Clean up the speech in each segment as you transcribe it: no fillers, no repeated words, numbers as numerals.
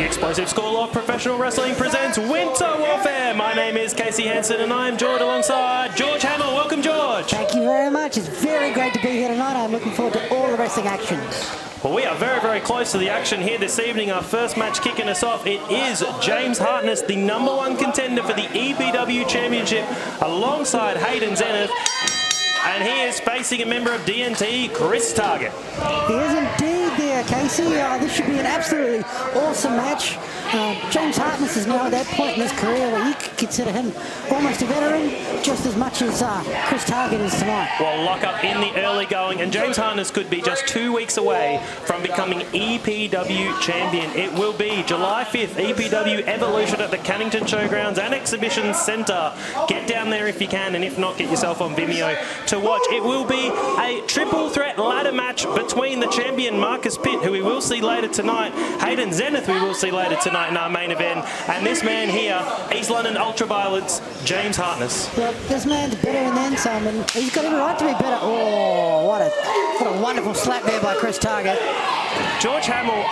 Explosive School of Professional Wrestling presents Winter Warfare. My name is Casey Hansen and I am joined alongside George Hamill. Welcome, George. Thank you very much. It's very great to be here tonight. I'm looking forward to all the wrestling action. Well, we are very, very close to the action here this evening. Our first match kicking us off, it is James Hartness, the #1 contender for the EPW Championship, alongside Hayden Zenith. And he is facing a member of DNT, Chris Target. He is indeed there, Casey. This should be an absolutely awesome match. James Hartness is now at that point in his career where you could consider him almost a veteran, just as much as Chris Target is tonight. Well, lock up in the early going, and James Hartness could be just 2 weeks away from becoming EPW champion. It will be July 5th, EPW Evolution at the Cannington Showgrounds and Exhibition Centre. Get down there if you can, and if not, get yourself on Vimeo to watch. It will be a triple threat ladder match between the champion Marcius Pitt, who we will see later tonight, Hayden Zenith we will see later tonight in our main event, and this man here, East London Ultraviolets, James Hartness. Well, this man's better than then some, and he's got every right to be better. Oh, what a wonderful slap there by Chris Target. George Hamill,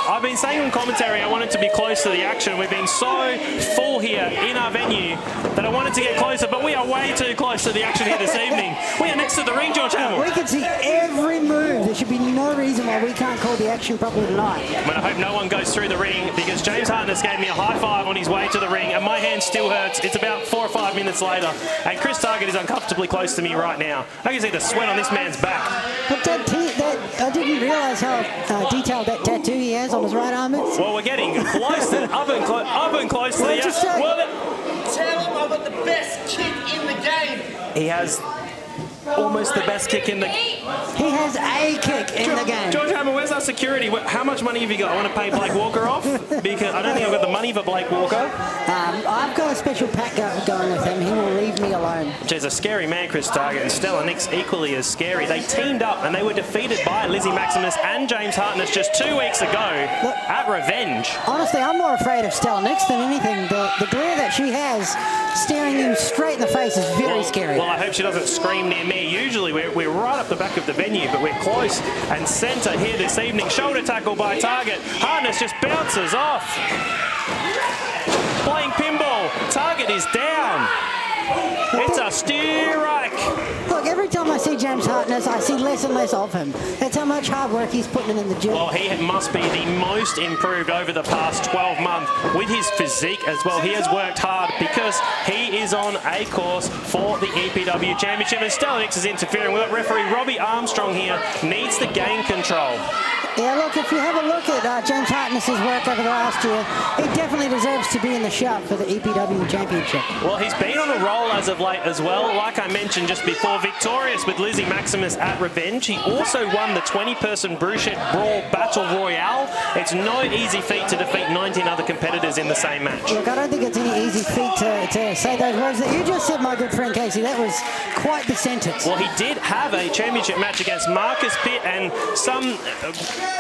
I've been saying in commentary I wanted to be close to the action. We've been so full here in our venue that I wanted to get closer, but we are way too close to the action here this evening. We are next to the ring, George Hamill. We can see every move. There should be no reason why we can't call the action properly tonight. But I hope no one goes through the ring, because James Hartness gave me a high five on his way to the ring, and my hand still hurts. It's about 4 or 5 minutes later, and Chris Target is uncomfortably close to me right now. I can see the sweat on this man's back. But I didn't realise how detailed that tattoo he has on his right arm is. Well, we're getting close to up and close to the action. Tell him I've got the best kick in the game. He has almost the best kick in the... He has a kick in the game. George Hamill, where's our security? How much money have you got? I want to pay Blake Walker off, because I don't think I've got the money for Blake Walker. I've got a special pack going with him. He will leave me alone. She's a scary man, Chris Target, and Stella Nix equally as scary. They teamed up and they were defeated by Lizzie Maximus and James Hartness just 2 weeks ago at Revenge. Honestly, I'm more afraid of Stella Nix than anything. The glare that she has staring you straight in the face is very scary. Well, I hope she doesn't scream near me. Usually we're right up the back of the venue, but we're close and centre here this evening. Shoulder tackle by Target. Hartness just bounces off. Playing pinball. Target is down. It's a strike. Look, every time I see James Hartness, I see less and less of him. That's how much hard work he's putting in the gym. Well, he must be the most improved over the past 12 months with his physique as well. He has worked hard because he is on a course for the EPW Championship. And Stella Nix is interfering with it. Referee Robbie Armstrong here needs to gain control. Yeah, look, if you have a look at James Hartness's work over the last year, he definitely deserves to be in the shout for the EPW Championship. Well, he's been on a roll as of late as well. Like I mentioned just before, victorious with Lizzie Maximus at Revenge. He also won the 20-person Bruchette Brawl Battle Royale. It's no easy feat to defeat 19 other competitors in the same match. Look, I don't think it's any easy feat to say those words that you just said, my good friend Casey. That was quite the sentence. Well, he did have a championship match against Marcius Pitt, and some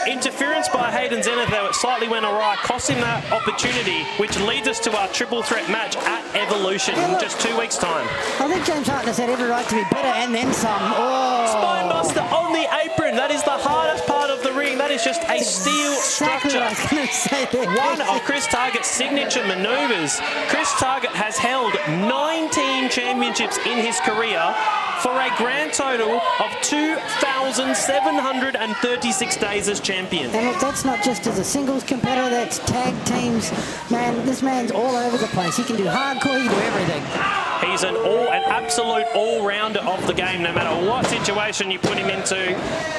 interference by Hayden Zenith that slightly went awry, cost him that opportunity, which leads us to our triple threat match at Evolution in just 2 weeks' time. I think James Hartness had every right to be better, and then some. Oh. Spinebuster on the apron. That is the hardest part of the ring. That is just a steel Exactly structure. what I was going to say there. One of Chris Target's signature maneuvers. Chris Target has held 19 championships in his career for a grand total of 2,736 days as champion. And look, that's not just as a singles competitor, that's tag teams. Man, this man's all over the place. He can do hardcore, he can do everything. He's an absolute all-rounder of the game, no matter what situation you put him into.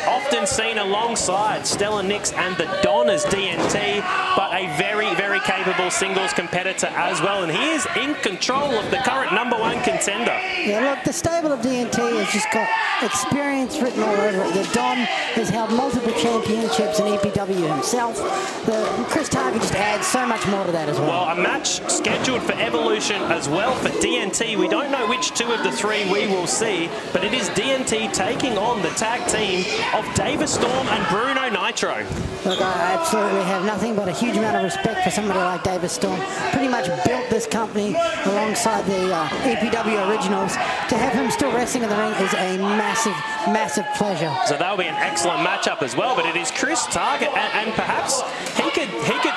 Often seen alongside Stella Nix and the Don as DNT, but a very, very capable singles competitor as well. And he is in control of the current #1 contender. Yeah, look, the stable of DNT has just got experience written all over it. The Don has held multiple championships in EPW himself. Chris Target just adds so much more to that as well. Well, a match scheduled for Evolution as well for DNT. We don't know which two of the three we will see, but it is DNT taking on the tag team of Davis Storm and Bruno Nitro. Look, I absolutely have nothing but a huge amount of respect for somebody like Davis Storm. Pretty much built this company alongside the EPW originals. To have him still wrestling in the ring is a massive, massive pleasure. So that'll be an excellent matchup as well, but it is Chris Target, and perhaps he could,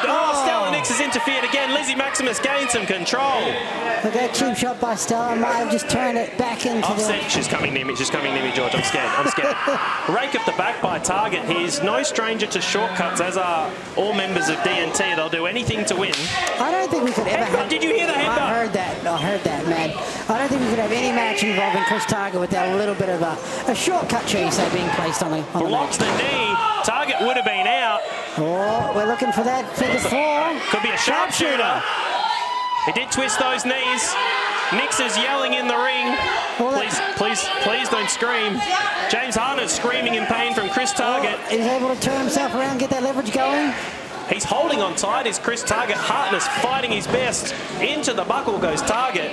oh, Stella has interfered again. Lizzie Maximus gains some control. Look, that cheap shot by Stella might have just turned it back into She's coming near me. She's coming near me, George. I'm scared. Rake up the back by Target. He's no stranger to shortcuts, as are all members of DNT. They'll do anything to win. I don't think we could ever have... Did you hear the headbutt? I heard that, man. I don't think we could have any match involving Chris Target without a little bit of a shortcut, shall you say, being placed on the Blocks the knee. Target would have been out. Oh, we're looking for that figure 4. Could be a sharpshooter. He did twist those knees. Nix is yelling in the ring. Please don't scream. James Hartness screaming in pain from Chris Target. He's able to turn himself around, get that leverage going. He's holding on tight is Chris Target. Hartness fighting his best. Into the buckle goes Target.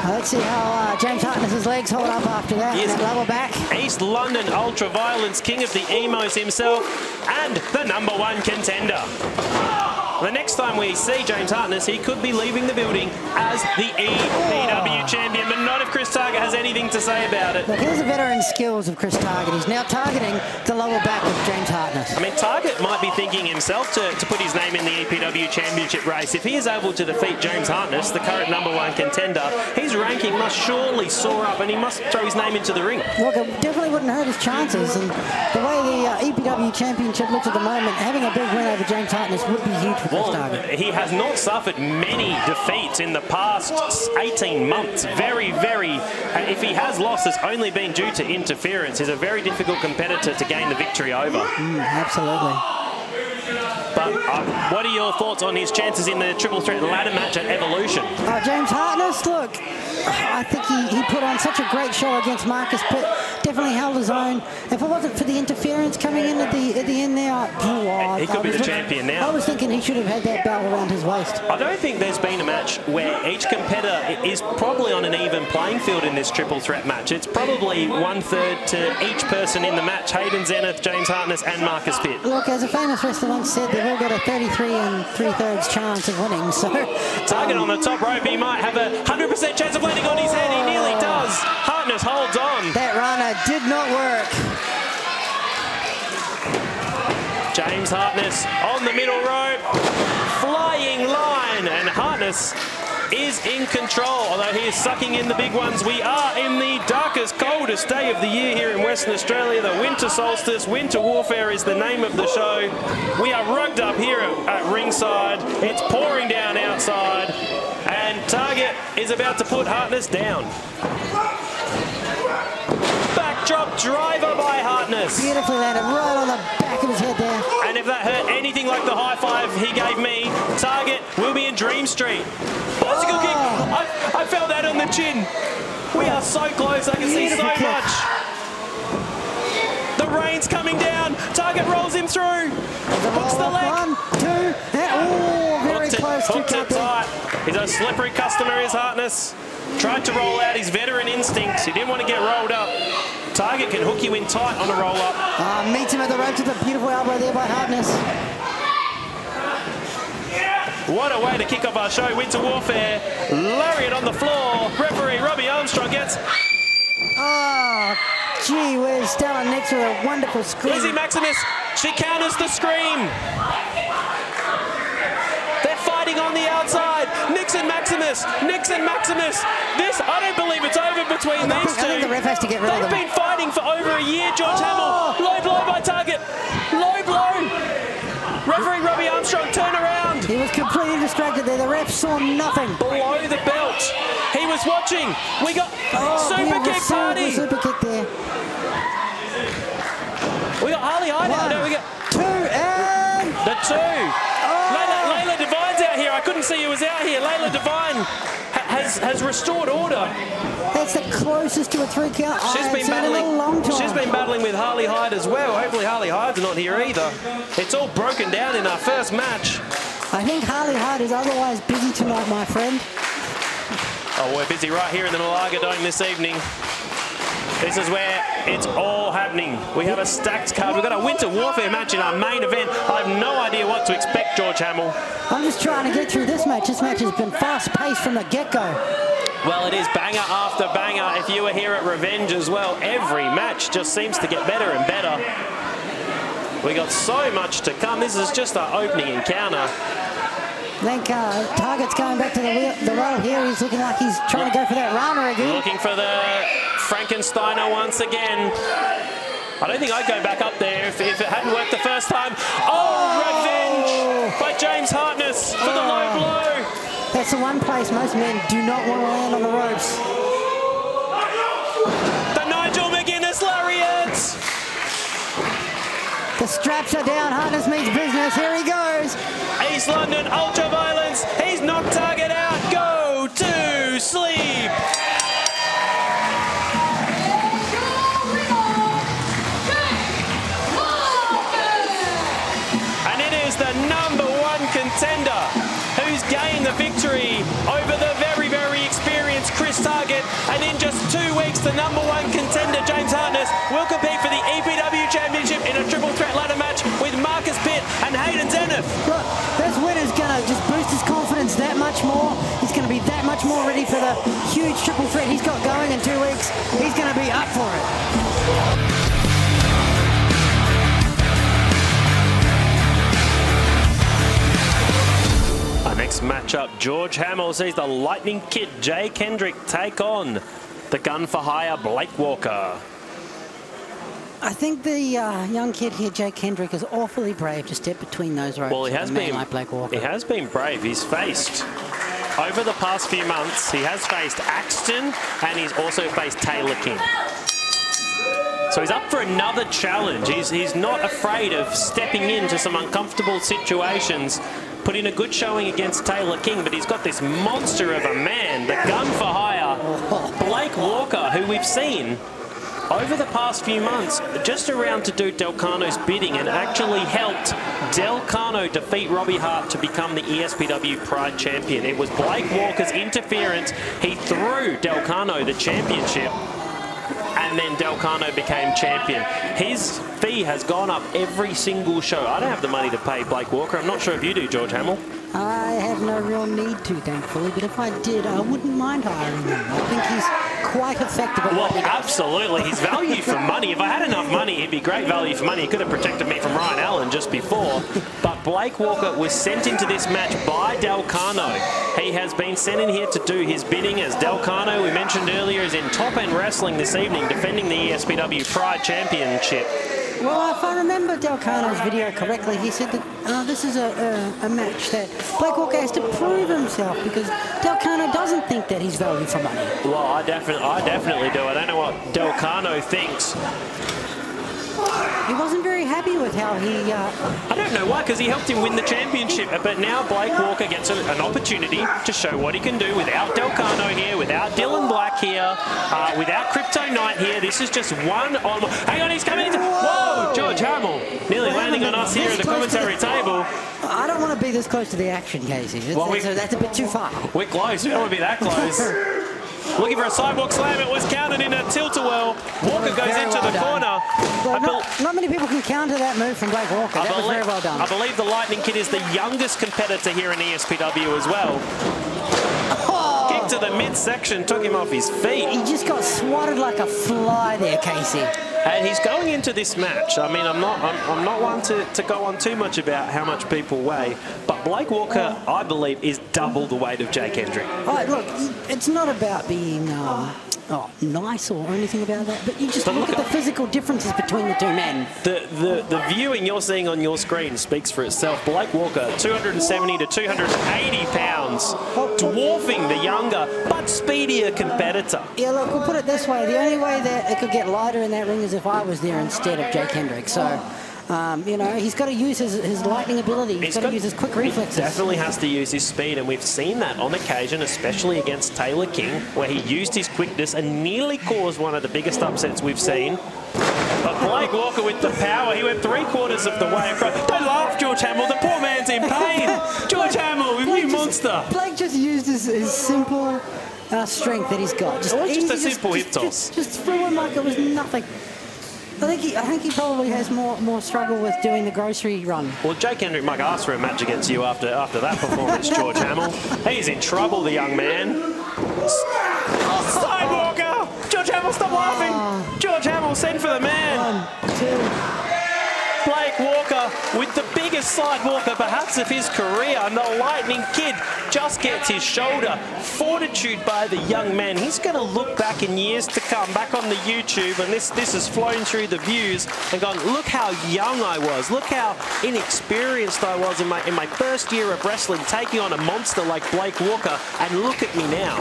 Let's see how James Hartness's legs hold up after that. That level back. East London Ultraviolence, king of the emos himself, and the #1 contender. The next time we see James Hartness, he could be leaving the building as the EPW champion, but not if Chris Target has anything to say about it. Look, here's the veteran skills of Chris Target. He's now targeting the lower back of James Hartness. I mean, Target might be thinking himself to put his name in the EPW championship race. If he is able to defeat James Hartness, the current #1 contender, his ranking must surely soar up and he must throw his name into the ring. Look, it definitely wouldn't hurt his chances. And the way the EPW championship looks at the moment, having a big win over James Hartness would be huge for Chris Target. He has not suffered many defeats in the past 18 months. Very, if he has lost, it's only been due to interference. He's a very difficult competitor to gain the victory over. Absolutely. But what are your thoughts on his chances in the triple threat ladder match at Evolution? James Hartness, look, I think he put on such a great show against Marcius Pitt. Definitely held his own. If it wasn't for the interference coming in at the end there, he could be the champion now. I was thinking he should have had that belt around his waist. I don't think there's been a match where each competitor is probably on an even playing field in this triple threat match. It's probably 1/3 to each person in the match. Hayden Zenith, James Hartness and Marcius Pitt. Look, as a famous wrestler once said, they've all got a 33 3/3 chance of winning. So Target on the top rope, he might have a 100% chance of landing on his head. He nearly does. Hartness holds on. That runner did not work. James Hartness on the middle rope, flying line, and Hartness is in control, although he is sucking in the big ones. We are in the darkest, coldest day of the year here in Western Australia. The winter solstice, winter warfare is the name of the show. We are rugged up here at ringside. It's pouring down outside, and Target is about to put Hartness down. Backdrop driver by Hartness. Beautifully landed right on the back of his head there. And if that hurt anything like the high five he gave me, Target will be in Dream Street. Bicycle kick. I felt that on the chin. We are so close. I can see so much. The rain's coming down. Target rolls him through. Hooks the leg. 1, 2, and very close to hooked it tight. He's a slippery customer, is Hartness. Tried to roll out his veteran instincts. He didn't want to get rolled up. Target can hook you in tight on a roll-up. Meets him at the ropes with a beautiful elbow there by Hartness. What a way to kick off our show. Winter Warfare. Lariat on the floor. Referee Robbie Armstrong gets... Oh, gee whiz. Stella Nix with a wonderful scream. Lizzie Maximus, she counters the scream. They're fighting on the outside. Nix and Maximus. This, I don't believe it's over between these two. I think the ref has to get rid of them. They've been fighting for over a year, George Hamill. Low blow by Target. Low blow. Referee Robbie Armstrong, turn around. He was completely distracted there. The ref saw nothing. Below the belt. He was watching. We got super kick party. Super kick there. We got Harley Hyde out there. We got 2 and... the 2. Layla Devine's out here. I couldn't see who was out here. Layla Devine has restored order. That's the closest to a 3 count. She's been battling with Harley Hyde as well. Hopefully Harley Hyde's not here either. It's all broken down in our first match. I think Harley Hyde is otherwise busy tonight, my friend. Oh, we're busy right here in the Malaga Dome this evening. This is where it's all happening. We have a stacked card. We've got a Winter Warfare match in our main event. I have no idea what to expect, George Hamill. I'm just trying to get through this match. This match has been fast-paced from the get-go. Well, it is banger after banger. If you were here at Revenge as well, every match just seems to get better and better. We got so much to come. This is just our opening encounter. I think Target's going back to the roll here. He's looking like he's trying to go for that runner again. Looking for the Frankensteiner once again. I don't think I'd go back up there if it hadn't worked the first time. Oh, revenge by James Hartness for the low blow. That's the one place most men do not want to land on the ropes. The Nigel McGuinness lariat. The straps are down. Hartness means business. Here he goes. East London ultra-violence. He's knocked Target out. Go to sleep. And it is the #1 contender who's gained the victory over the very, very experienced Chris Target. And in just 2 weeks, the #1 contender, James Hartness, will compete for the EPW Championship in a triple threat ladder match with Marcius Pitt and Hayden Zenith. Look, this winner's going to just boost his confidence that much more. He's going to be that much more ready for the huge triple threat he's got going in 2 weeks. He's going to be up for it. Our next matchup, George Hamill sees the Lightning Kid Jay Kendrick take on the gun for hire Blake Walker. I think the young kid here, Jay Kendrick, is awfully brave to step between those ropes. Well, he has been like Blake Walker. He has been brave. He's faced over the past few months. He has faced Axton and he's also faced Taylor King. So he's up for another challenge. He's not afraid of stepping into some uncomfortable situations. Put in a good showing against Taylor King, but he's got this monster of a man, the gun for hire, Blake Walker, who we've seen over the past few months just around to do Delcano's bidding and actually helped Delcano defeat Robbie Hart to become the ESPW Pride Champion. It was Blake Walker's interference. He threw Delcano the championship, and then Delcano became champion. His fee has gone up every single show. I don't have the money to pay Blake Walker. I'm not sure if you do, George Hamill. I have no real need to, thankfully, but if I did, I wouldn't mind hiring him. I think he's quite effective at what he does. Absolutely. He's value for money. If I had enough money, he'd be great value for money. He could have protected me from Ryan Allen just before. But Blake Walker was sent into this match by Delcano. He has been sent in here to do his bidding as Delcano, we mentioned earlier, is in Top End Wrestling this evening, defending the ESPW Pride Championship. Well, if I remember Delcano's video correctly, he said that this is a match that Blake Walker has to prove himself because Delcano doesn't think that he's value for money. Well, I definitely do. I don't know what Delcano thinks. He wasn't very happy with how he... I don't know why, because he helped him win the championship. But now Blake Walker gets an opportunity to show what he can do without Delcano here, without Dylan Black here, without Crypto Knight here. This is just one on... Hang on, he's coming into... Whoa, George Hamill nearly landing on us here at the commentary table. I don't want to be this close to the action, Casey. That's a bit too far. We're close. We don't want to be that close. Looking for a sidewalk slam. It was counted in a tilt-a-whirl. Walker goes into the corner. Well, not many people can counter that move from Blake Walker. That was very well done. I believe the Lightning Kid is the youngest competitor here in ESPW as well. Kick to the midsection, took him off his feet. He just got swatted like a fly there, Casey. And he's going into this match. I mean, I'm not one to go on too much about how much people weigh, but Blake Walker, I believe, is double the weight of Jay Kendrick. Oh, look, it's not about being nice or anything about that, but you just look at the physical differences between the two men. The viewing you're seeing on your screen speaks for itself. Blake Walker, 270 to 280 pounds, dwarfing the younger but speedier competitor. Yeah, look, we'll put it this way. The only way that it could get lighter in that ring is if I was there instead of Jay Kendrick. So, you know, he's got to use his lightning ability. He's got to use his quick reflexes. He definitely has to use his speed, and we've seen that on occasion, especially against Taylor King, where he used his quickness and nearly caused one of the biggest upsets we've seen. But Blake Walker with the power, he went 3/4 of the way across. Don't laugh, George Hamill, the poor man's in pain. George Hamill, you monster. Blake just used his simple strength that he's got. Just a simple hip toss. Just threw him like it was nothing. I think he probably has more struggle with doing the grocery run. Well, Jay Kendrick might ask for a match against you after that performance, George Hamill. He's in trouble, the young man. Sidewalker! George Hamill, stop laughing! George Hamill, send for the man! 1, 2. Blake Walker with the biggest sidewalker perhaps of his career, and the Lightning Kid just gets his shoulder. Fortitude by the young man. He's going to look back in years to come, back on the YouTube, and this has flown through the views and gone, look how young I was, look how inexperienced I was in my first year of wrestling, taking on a monster like Blake Walker, and look at me now.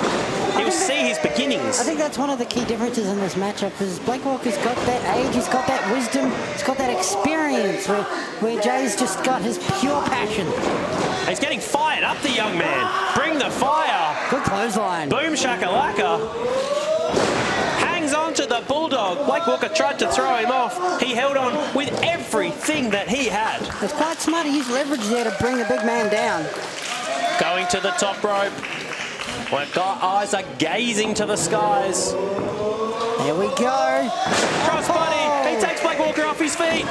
He'll see his beginnings. I think that's one of the key differences in this matchup is Blake Walker's got that age, he's got that wisdom, he's got that experience where Jay's just got his pure passion. He's getting fired up, the young man. Bring the fire. Good clothesline. Boom shakalaka. Hangs on to the Bulldog. Blake Walker tried to throw him off. He held on with everything that he had. It's quite smart to use leverage there to bring the big man down. Going to the top rope. Where eyes are gazing to the skies. There we go. Crossbody. He takes Blake Walker off his feet.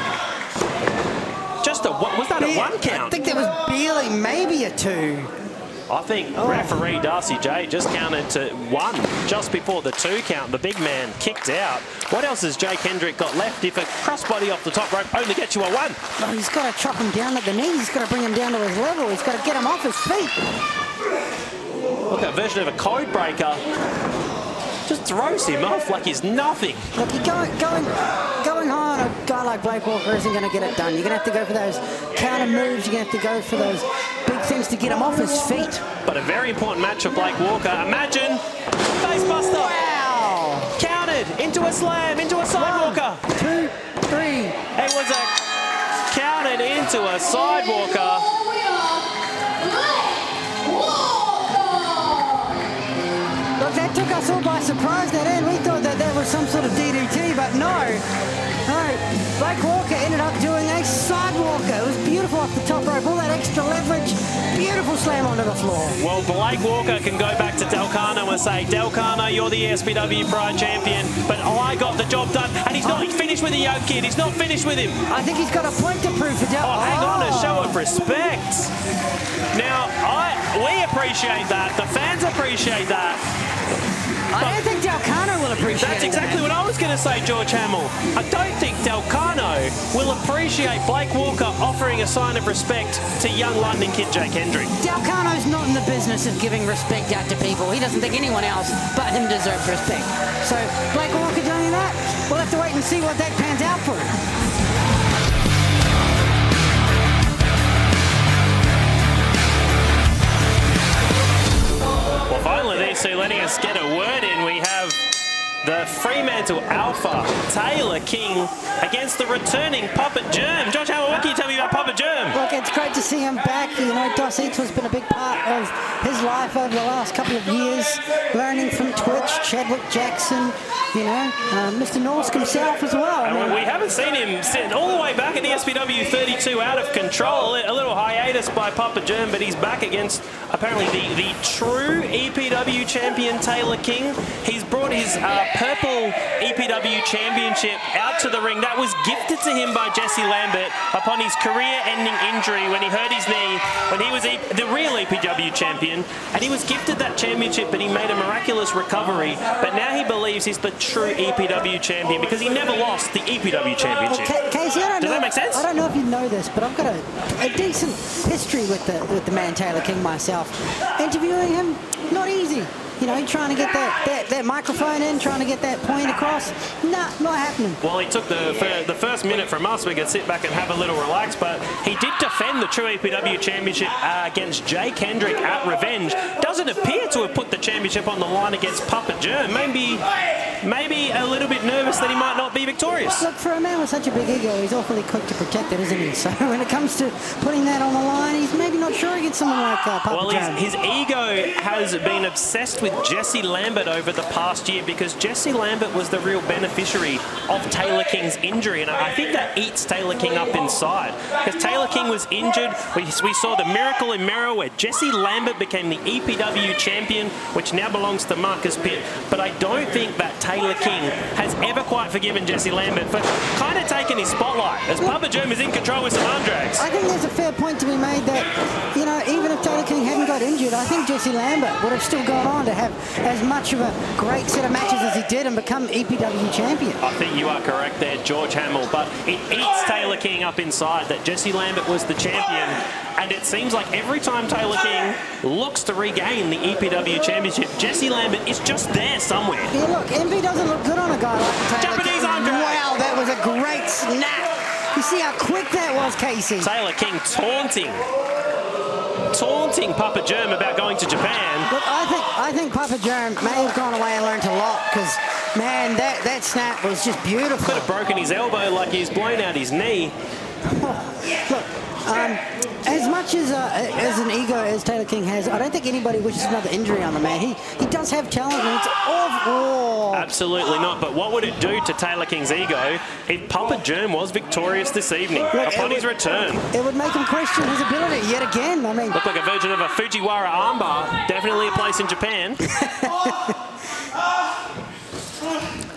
Just a one. Was that a one count? I think that was barely maybe a 2. I think referee Darcy J just counted to 1 just before the 2 count. The big man kicked out. What else has Jay Kendrick got left if a crossbody off the top rope only gets you a 1? Well, he's got to chop him down at the knees. He's got to bring him down to his level. He's got to get him off his feet. Look, a version of a code breaker. Just throws him off like he's nothing. Look, you're going hard on a guy like Blake Walker isn't going to get it done. You're going to have to go for those counter moves. You're going to have to go for those big things to get him off his feet. But a very important match for Blake Walker. Imagine facebuster. Wow! Counted into a slam, into a sidewalker. 1, 2, 3. It was a counted into a sidewalker. Look, that took us all by surprise, that end. We thought that was some sort of DDT, but no. No, Blake Walker ended up doing a sidewalker. It was beautiful off the top rope, all that extra leverage. Beautiful slam onto the floor. Well, Blake Walker can go back to Delcano and say, Delcano, you're the ESPW Pride Champion, but I got the job done. And he's not finished with the young kid. He's not finished with him. I think he's got a point to prove for Delcano. Oh, hang on, a show of respect. Now, we appreciate that. The fans appreciate that. I don't think Delcano will appreciate That's exactly what I was going to say, George Hamill. I don't think Delcano will appreciate Blake Walker offering a sign of respect to young Lightning Kid Jay Kendrick. Delcano's not in the business of giving respect out to people. He doesn't think anyone else but him deserves respect. So Blake Walker doing that, we'll have to wait and see what that pans out for. Well, finally, these two letting us get a word in. We have the Fremantle Alpha, Taylor King, against the returning Papa Germ. Josh Howard, what can you tell me about Papa Germ? Look, it's great to see him back. You know, Dos Eats has been a big part of his life over the last couple of years, learning from Twitch, Chadwick Jackson, you know, Mr. Norsk himself as well. And we haven't seen him sit all the way back at ESPW 32, out of control. A little hiatus by Papa Germ, but he's back against apparently the true EPW champion, Taylor King. He's brought his purple EPW championship out to the ring. That was gifted to him by Jesse Lambert upon his career-ending injury when he hurt his knee, when he was the real EPW champion, and he was gifted that championship, but he made a miraculous recovery. But now he believes he's the true EPW champion because he never lost the EPW championship. Well, Casey, Does that make sense? I don't know if you know this, but I've got a decent history with the man Taylor King myself. Interviewing him, not easy. You know, trying to get that microphone in, trying to get that point across. Nah, not happening. Well, he took the first minute from us. We could sit back and have a little relax, but he did defend the true EPW championship against Jay Kendrick at Revenge. Doesn't appear to have put the championship on the line against Papa Germ. Maybe a little bit nervous that he might not be victorious. Look, for a man with such a big ego, he's awfully quick to protect it, isn't he? So when it comes to putting that on the line, he's maybe not sure against someone like Papa Germ. Well, his ego has been obsessed with Jesse Lambert over the past year because Jesse Lambert was the real beneficiary of Taylor King's injury, and I think that eats Taylor King up inside. Because Taylor King was injured, we saw the miracle in Merrill where Jesse Lambert became the EPW champion, which now belongs to Marcius Pitt. But I don't think that Taylor King has ever quite forgiven Jesse Lambert for kind of taking his spotlight, as Papa Germ is in control with some arm drags. I think there's a fair point to be made that, you know, know, even if Taylor King hadn't got injured, I think Jesse Lambert would have still gone on to have as much of a great set of matches as he did and become EPW champion. I think you are correct there, George Hamill, but it eats Taylor King up inside that Jesse Lambert was the champion, and it seems like every time Taylor King looks to regain the EPW championship, Jesse Lambert is just there somewhere. Yeah, look, MP doesn't look good on a guy like Taylor Japanese King. arm drag. Wow, that was a great snap. You see how quick that was, Casey? Taylor King taunting Papa Germ about going to Japan. Look, I think Papa Germ may have gone away and learned a lot, because, man, that snap was just beautiful. Could have broken his elbow like he's blown out his knee. Look, as much as an ego as Taylor King has, I don't think anybody wishes another injury on the man. He does have talent, and it's awful. Absolutely not. But what would it do to Taylor King's ego if Papa Germ was victorious this evening upon his return? It would make him question his ability yet again. I mean, looked like a version of a Fujiwara armbar. Definitely a place in Japan.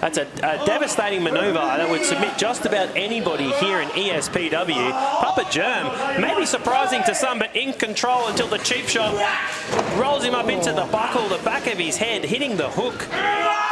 That's a devastating maneuver that would submit just about anybody here in ESPW. Papa Germ may be surprising to some, but in control until the cheap shot rolls him up into the buckle, the back of his head, hitting the hook.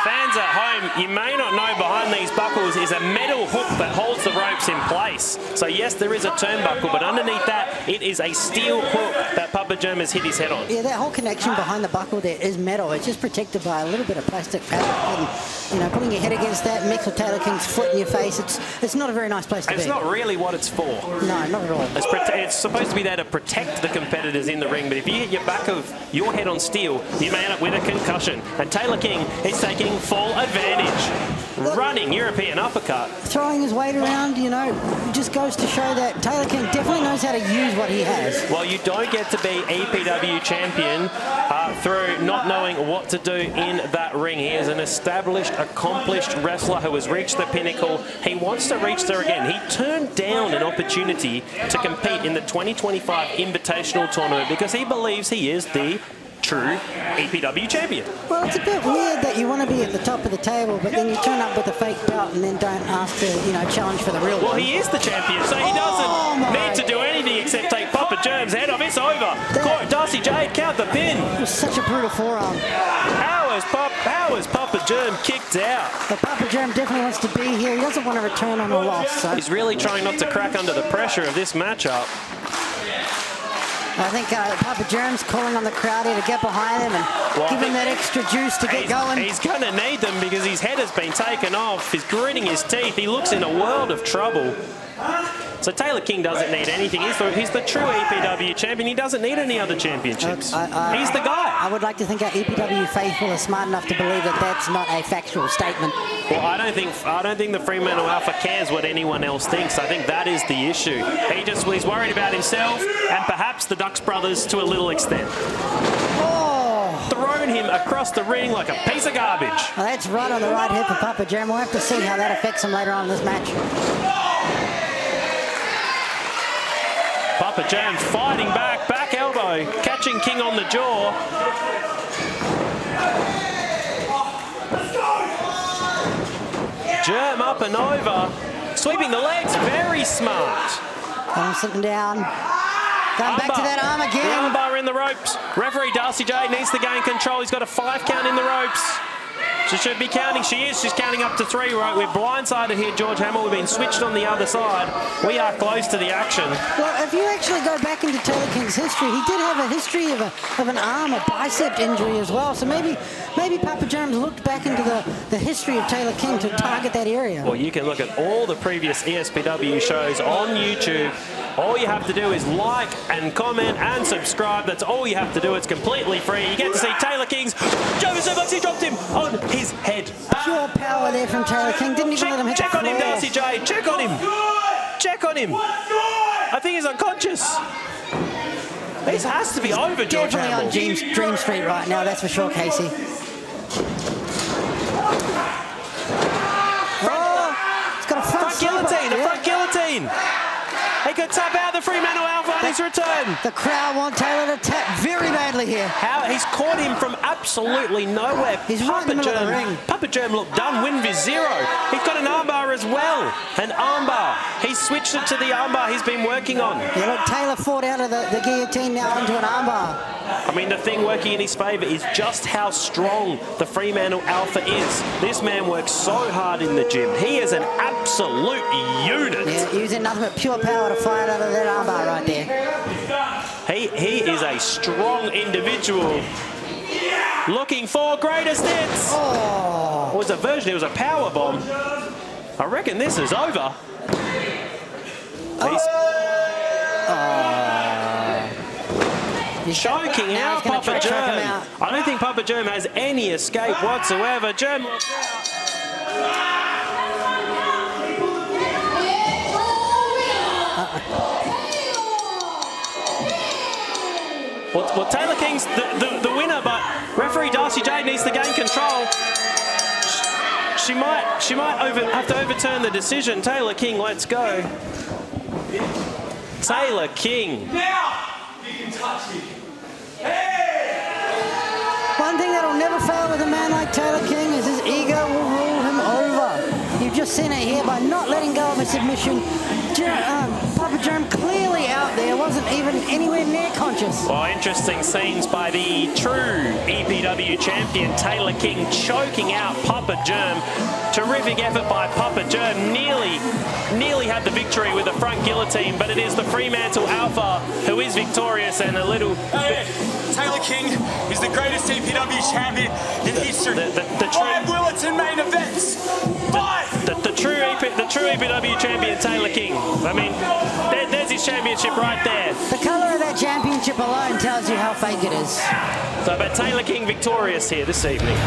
Fans at home, you may not know behind these buckles is a metal hook that holds the ropes in place. So yes, there is a turnbuckle, but underneath that, it is a steel hook that Papa Germ has hit his head on. Yeah, that whole connection behind the buckle there is metal. It's just protected by a little bit of plastic fabric. And, you know, putting your head against that, mixed with Taylor King's foot in your face, it's not a very nice place to be. It's not really what it's for. No, not at all. It's supposed to be there to protect the competitors in the ring, but if you hit your back of your head on steel, you may end up with a concussion. And Taylor King is taking full advantage. Running European uppercut. Throwing his weight around, you know, just goes to show that Taylor King definitely knows how to use what he has. Well, you don't get to be EPW champion through not knowing what to do in that ring. He is an established, accomplished wrestler who has reached the pinnacle. He wants to reach there again. He turned down an opportunity to compete in the 2025 Invitational Tournament because he believes he is the true EPW champion. Well, it's a bit weird that you want to be at the top of the table, but then you turn up with a fake belt and then don't ask to, you know, challenge for the real one. Well, he is the champion, so he doesn't need to do anything except take Papa Germ's head off. It's over. Darcy Jade, count the pin. It was such a brutal forearm. How is Papa Germ kicked out? But Papa Germ definitely wants to be here. He doesn't want to return on a loss. So. He's really trying not to crack under the pressure of this matchup. I think Papa Germ's calling on the crowd here to get behind him and give him that extra juice to get going. He's going to need them because his head has been taken off. He's gritting his teeth. He looks in a world of trouble. So Taylor King doesn't need anything. He's the true EPW champion. He doesn't need any other championships. He's the guy. I would like to think our EPW faithful are smart enough to believe that that's not a factual statement. Well, I don't think the Fremantle Alpha cares what anyone else thinks. I think that is the issue. He's worried about himself and perhaps the Ducks brothers to a little extent. Thrown him across the ring like a piece of garbage. Well, that's right on the right hip of Papa Germ. We'll have to see how that affects him later on in this match. Papa Germ fighting back elbow, catching King on the jaw. Germ up and over, sweeping the legs, very smart. Sitting down, going back to that arm again. The armbar in the ropes. Referee Darcy Jade needs to gain control. He's got a 5 count in the ropes. She should be counting. She is. She's counting up to 3. Right, we're blindsided here, George Hamill. We've been switched on the other side. We are close to the action. Well, if you actually go back into Taylor King's history, he did have a history of an arm, a bicep injury as well. So maybe Papa Germ's looked back into the history of Taylor King to target that area. Well, you can look at all the previous ESPW shows on YouTube. All you have to do is like and comment and subscribe. That's all you have to do. It's completely free. You get to see Taylor King's German suplex. He dropped him on his head. Pure power there from Taylor King. Didn't even let him hit the floor. Check on him, Darcy J. Check on him. Check on him. I think he's unconscious. This has to be over, George Hamill. Definitely on Dream Street right now, that's for sure, Casey. It's got a front guillotine, a front guillotine. He could tap out the Fremantle Alpha on his return. The crowd want Taylor to tap very badly. deadly here. How he's caught him from absolutely nowhere. He's right in the middle of the ring. Papa Germ looked done. Win vis 0. He's got an armbar as well. An armbar. He's switched it to the armbar he's been working on. Yeah, look, Taylor fought out of the guillotine now into an armbar. I mean, the thing working in his favour is just how strong the Fremantle Alpha is. This man works so hard in the gym. He is an absolute unit. Yeah, using nothing but pure power to fire out of that armbar right there. He is a strong individual. Looking for greatest hits. Oh. It was a version, it was a power bomb. I reckon this is over. He's choking out Papa Germ. I don't think Papa Germ has any escape whatsoever. Germ. Well, Taylor King's the winner, but referee Darcy Jade needs to gain control. She might have to overturn the decision. Taylor King, let's go. Taylor King. Now you can touch me. Hey! One thing that'll never fail with a man like Taylor King is his ego will rule him over. You've just seen it here by not letting go of a submission. Papa Germ clearly out there, wasn't even anywhere near conscious. Well, interesting scenes by the true EPW champion, Taylor King, choking out Papa Germ. Terrific effort by Papa Germ. Nearly had the victory with the front guillotine, but it is the Fremantle Alpha who is victorious and a little... Hey, Taylor King is the greatest EPW champion in history. The 5 Willetton main events. 5! The true EPW champion, Taylor King. I mean, there's his championship right there. The colour of that championship alone tells you how fake it is. So, but Taylor King victorious here this evening.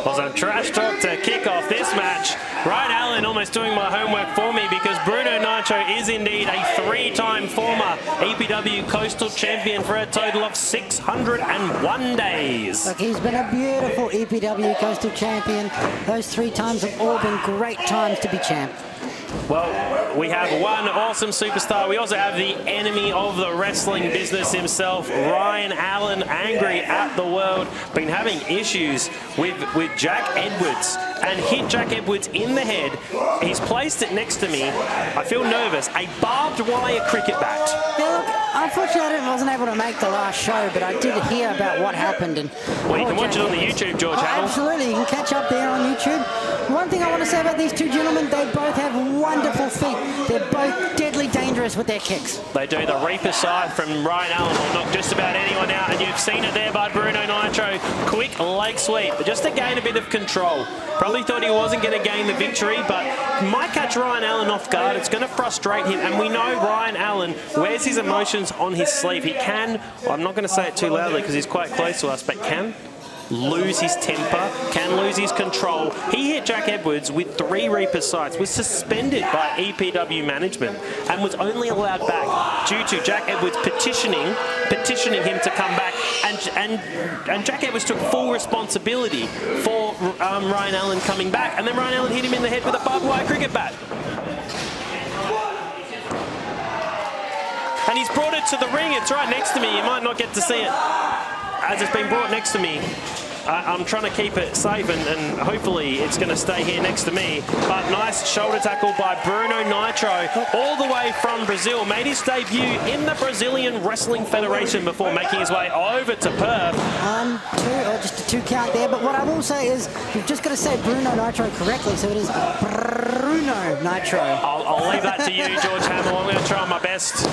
Well, some trash talk to kick off this match. Ryan Allen almost doing my homework for me because Bruno Nitro is indeed a 3-time former EPW Coastal Champion for a total of 601 days. Look, he's been a beautiful EPW Coastal Champion. Those 3 times have all been great times to be champ. Well, we have one awesome superstar. We also have the enemy of the wrestling business himself, Ryan Allen, angry at the world. Been having issues with Jack Edwards and hit Jack Edwards in the head. He's placed it next to me. I feel nervous. A barbed wire cricket bat. Yeah, look, unfortunately I wasn't able to make the last show, but I did hear about what happened. And well, you can watch it on the YouTube, George Hamill. Absolutely, you can catch up there on YouTube. One thing I want to say about these 2 gentlemen, they both have wonderful feet. They're both deadly dangerous with their kicks. They do. The Reaper side from Ryan Allen will knock just about anyone out, and you've seen it there by Bruno Nitro. Quick leg sweep, just to gain a bit of control. Probably thought he wasn't going to gain the victory, but might catch Ryan Allen off guard. It's going to frustrate him, and we know Ryan Allen wears his emotions on his sleeve. He can, well, I'm not going to say it too loudly because he's quite close to us, but can lose his temper, can lose his control. He hit Jack Edwards with 3 Reaper sights, was suspended by EPW management, and was only allowed back due to Jack Edwards petitioning him to come back, and Jack Edwards took full responsibility for Ryan Allen coming back, and then Ryan Allen hit him in the head with a barbed wire cricket bat. And he's brought it to the ring. It's right next to me. You might not get to see it as it's been brought next to me. I'm trying to keep it safe, and hopefully it's going to stay here next to me. But nice shoulder tackle by Bruno Nitro, all the way from Brazil. Made his debut in the Brazilian Wrestling Federation before making his way over to Perth. 1, 2, or just a 2 count there. But what I will say is, you've just got to say Bruno Nitro correctly, so it is Bruno Nitro. I'll leave that to you, George Hamill. I'm going to try my best.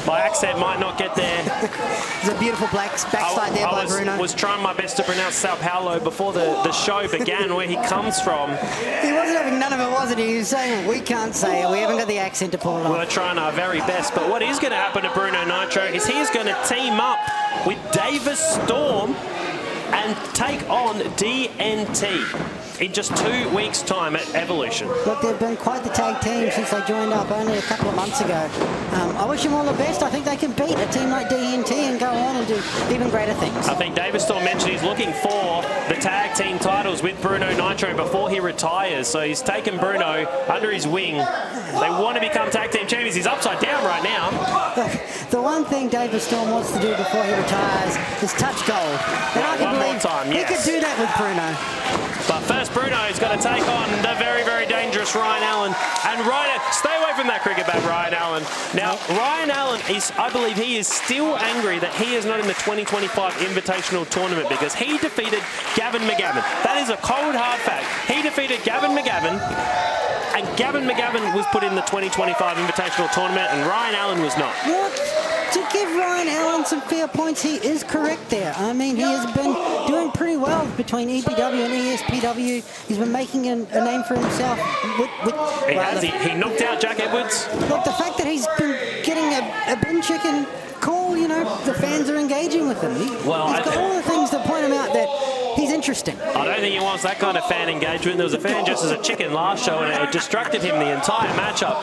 My accent might not get there. There's a beautiful backslide there by Bruno. I was trying my best to pronounce Sao Paulo before the show began, where he comes from. He wasn't having none of it, wasn't he? He was saying, we can't say it. We haven't got the accent to pull it off. We're trying our very best. But what is going to happen to Bruno Nitro is he is going to team up with Davis Storm and take on DNT. in just 2 weeks' time at Evolution. Look, they've been quite the tag team since they joined up only a couple of months ago. I wish them all the best. I think they can beat a team like DNT and go on and do even greater things. I think David Storm mentioned he's looking for the tag team titles with Bruno Nitro before he retires. So he's taken Bruno under his wing. They want to become tag team champions. He's upside down right now. Look, the one thing David Storm wants to do before he retires is touch gold. And I can believe he could do that with Bruno. But first, Bruno's got to take on the very, very dangerous Ryan Allen. And Ryan, stay away from that cricket bat, Ryan Allen. Now, Ryan Allen I believe he is still angry that he is not in the 2025 Invitational Tournament because he defeated Gavin McGavin. That is a cold, hard fact. He defeated Gavin McGavin, and Gavin McGavin was put in the 2025 Invitational Tournament, and Ryan Allen was not. What? To give Ryan Allen some fair points, he is correct there. I mean, he has been doing pretty well between EPW and ESPW. He's been making a name for himself. He knocked out Jack Edwards. Look, the fact that he's been getting a bin chicken call, you know, the fans are engaging with him. He's got all the things that point him out that he's interesting. I don't think he wants that kind of fan engagement. There was a fan just as a chicken last show, and it distracted him the entire matchup.